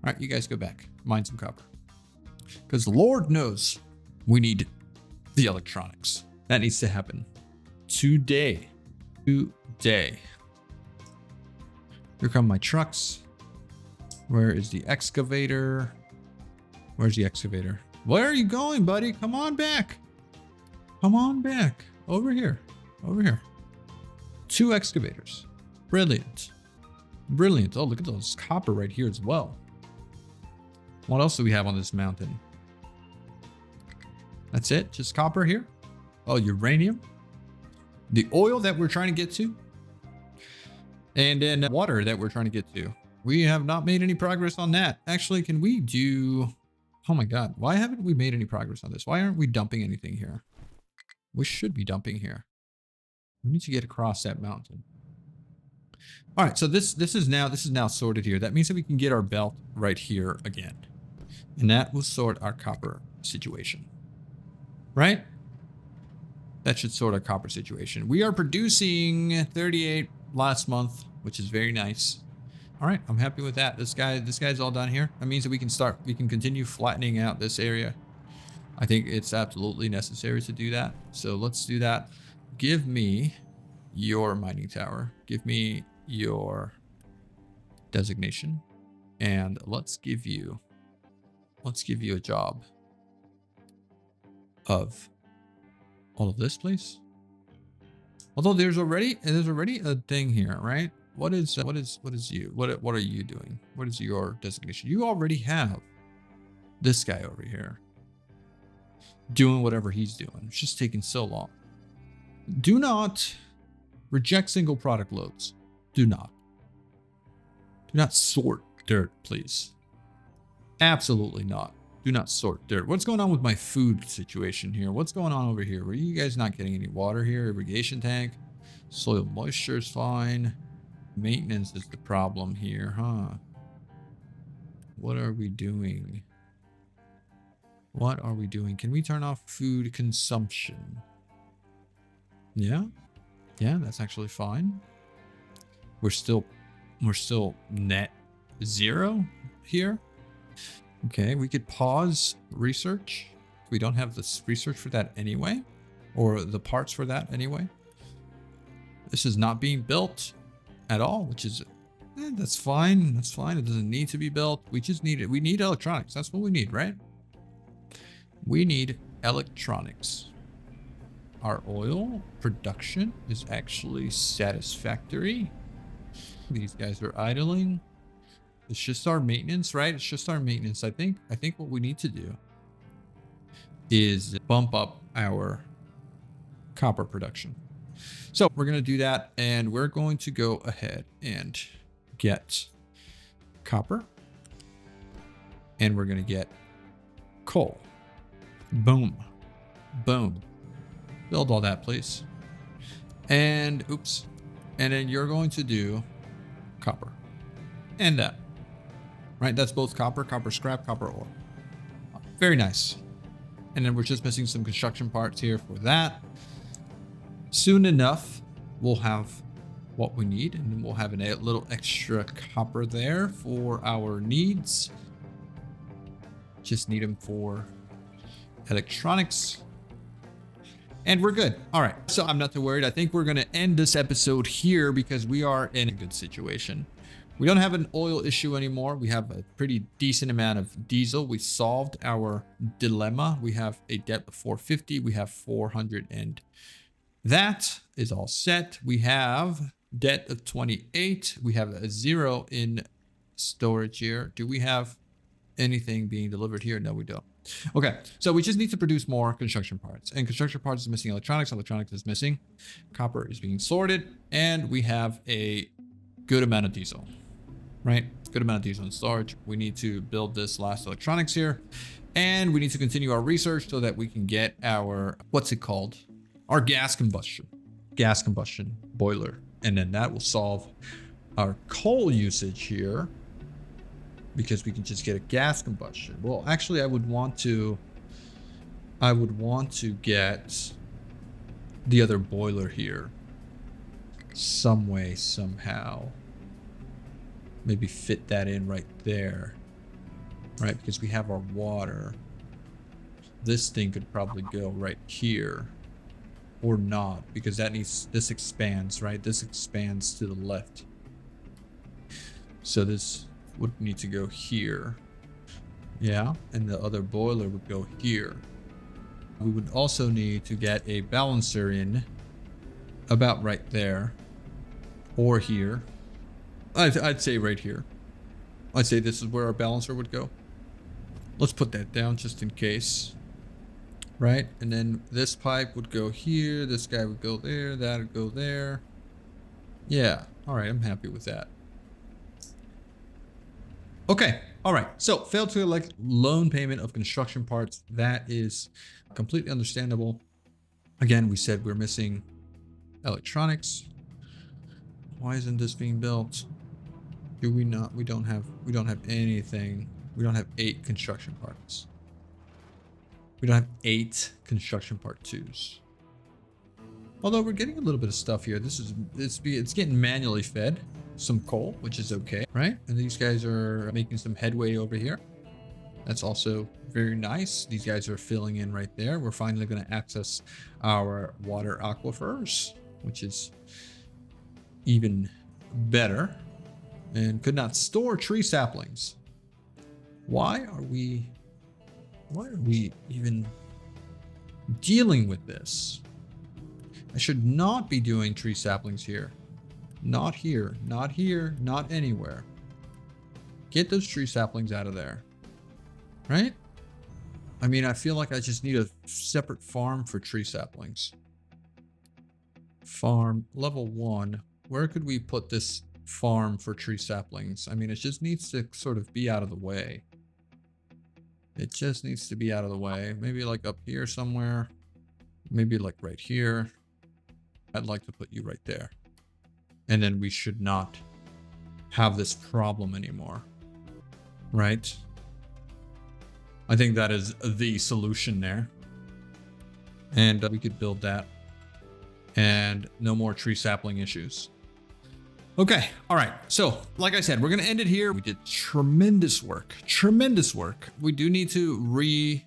All right, you guys go back. Mine some copper. Because Lord knows we need the electronics. That needs to happen today. Today. Here come my trucks. Where is the excavator? Where's the excavator? Where are you going, buddy? Come on back. Come on back. Over here. Over here. 2 excavators. Brilliant. Brilliant. Oh, look at those copper right here as well. What else do we have on this mountain? That's it? Just copper here? Oh, uranium. The oil that we're trying to get to. And then water that we're trying to get to. We have not made any progress on that. Actually, can we do... Oh my God. Why haven't we made any progress on this? Why aren't we dumping anything here? We should be dumping here. We need to get across that mountain. All right. So this is now sorted here. That means that we can get our belt right here again. And that will sort our copper situation. Right? That should sort our copper situation. We are producing 38 last month, which is very nice. All right, I'm happy with that. This guy's all done here. That means that we can continue flattening out this area. I think it's absolutely necessary to do that. So let's do that. Give me your mining tower. Give me your designation. And let's give you a job of all of this, please. Although there's already a thing here, right? what is you? What are you doing? What is your designation? You already have this guy over here doing whatever he's doing. It's just taking so long. Do not reject single product loads. Do not sort dirt, please. Absolutely not. Do not sort dirt. What's going on with my food situation here? What's going on over here? Were you guys not getting any water here? Irrigation tank. Soil moisture is fine. Maintenance is the problem here, huh? What are we doing? What are we doing? Can we turn off food consumption? Yeah. Yeah, that's actually fine. We're still net 0 here. Okay, we could pause research. We don't have this research for that anyway, or the parts for that anyway. This is not being built at all, which is, that's fine. That's fine. It doesn't need to be built. We just need it. We need electronics. That's what we need, right? We need electronics. Our oil production is actually satisfactory. These guys are idling. It's just our maintenance, right? It's just our maintenance. I think what we need to do is bump up our copper production. So we're going to do that, and we're going to go ahead and get copper, and we're going to get coal. Boom. Boom. Build all that, please. And oops. And then you're going to do copper and that. Right, that's both copper scrap, copper ore. Very nice. And then we're just missing some construction parts here for that. Soon enough, we'll have what we need, and then we'll have a little extra copper there for our needs. Just need them for electronics. And we're good. All right, so I'm not too worried. I think we're going to end this episode here because we are in a good situation. We don't have an oil issue anymore. We have a pretty decent amount of diesel. We solved our dilemma. We have a debt of 450. We have 400, and that is all set. We have debt of 28. We have a 0 in storage here. Do we have anything being delivered here? No, we don't. Okay, so we just need to produce more construction parts, and construction parts is missing electronics. Electronics is missing. Copper is being sorted, and we have a good amount of diesel. Right? Good amount of diesel in storage. We need to build this last electronics here, and we need to continue our research so that we can get our, what's it called? Our gas combustion boiler. And then that will solve our coal usage here because we can just get a gas combustion. Well, actually I would want to get the other boiler here some way, somehow. Maybe fit that in right there, right? Because we have our water. This thing could probably go right here, or not, because this expands, right? This expands to the left. So this would need to go here. Yeah, and the other boiler would go here. We would also need to get a balancer in about right there, or here. I'd say right here. I'd say this is where our balancer would go. Let's put that down just in case. Right? And then this pipe would go here. This guy would go there. That would go there. Yeah. All right. I'm happy with that. Okay. All right. So failed to elect loan payment of construction parts. That is completely understandable. Again, we said we're missing electronics. Why isn't this being built? Do we not? We don't have anything. We don't have 8 construction parts. We don't have 8 construction part 2s. Although we're getting a little bit of stuff here. It's getting manually fed. Some coal, which is okay, right? And these guys are making some headway over here. That's also very nice. These guys are filling in right there. We're finally going to access our water aquifers, which is even better. And could not store tree saplings. Why are we even dealing with this? I should not be doing tree saplings here. Not here, not here, not anywhere. Get those tree saplings out of there. Right? I mean, I feel like I just need a separate farm for tree saplings. Farm level 1. Where could we put this farm for tree saplings? I mean, it just needs to sort of be out of the way. It just needs to be out of the way. Maybe like up here somewhere. Maybe like right here. I'd like to put you right there. And then we should not have this problem anymore. Right? I think that is the solution there. And we could build that. And no more tree sapling issues. Okay. All right. So, like I said, we're going to end it here. We did tremendous work. Tremendous work. We do need to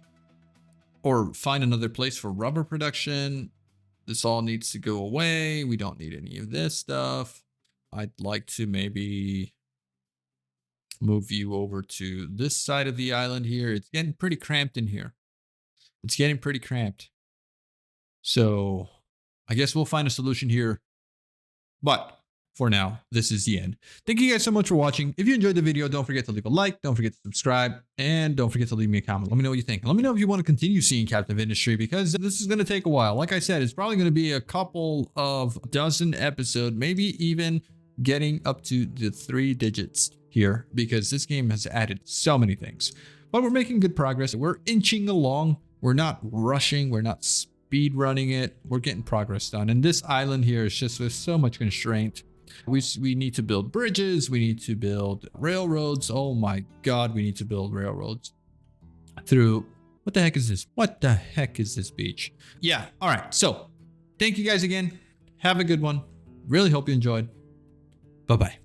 find another place for rubber production. This all needs to go away. We don't need any of this stuff. I'd like to maybe move you over to this side of the island here. It's getting pretty cramped in here. It's getting pretty cramped. So I guess we'll find a solution here. But for now, this is the end. Thank you guys so much for watching. If you enjoyed the video, don't forget to leave a like, don't forget to subscribe, and don't forget to leave me a comment. Let me know what you think. Let me know if you want to continue seeing Captive Industry, because this is going to take a while. Like I said, it's probably going to be a couple of dozen episodes, maybe even getting up to the 3 digits here, because this game has added so many things. But we're making good progress. We're inching along. We're not rushing. We're not speed running it. We're getting progress done. And this island here is just with so much constraint. We need to build bridges. We need to build railroads. Oh my God, we need to build railroads through. What the heck is this? What the heck is this beach? Yeah. All right. So thank you guys again. Have a good one. Really hope you enjoyed. Bye-bye.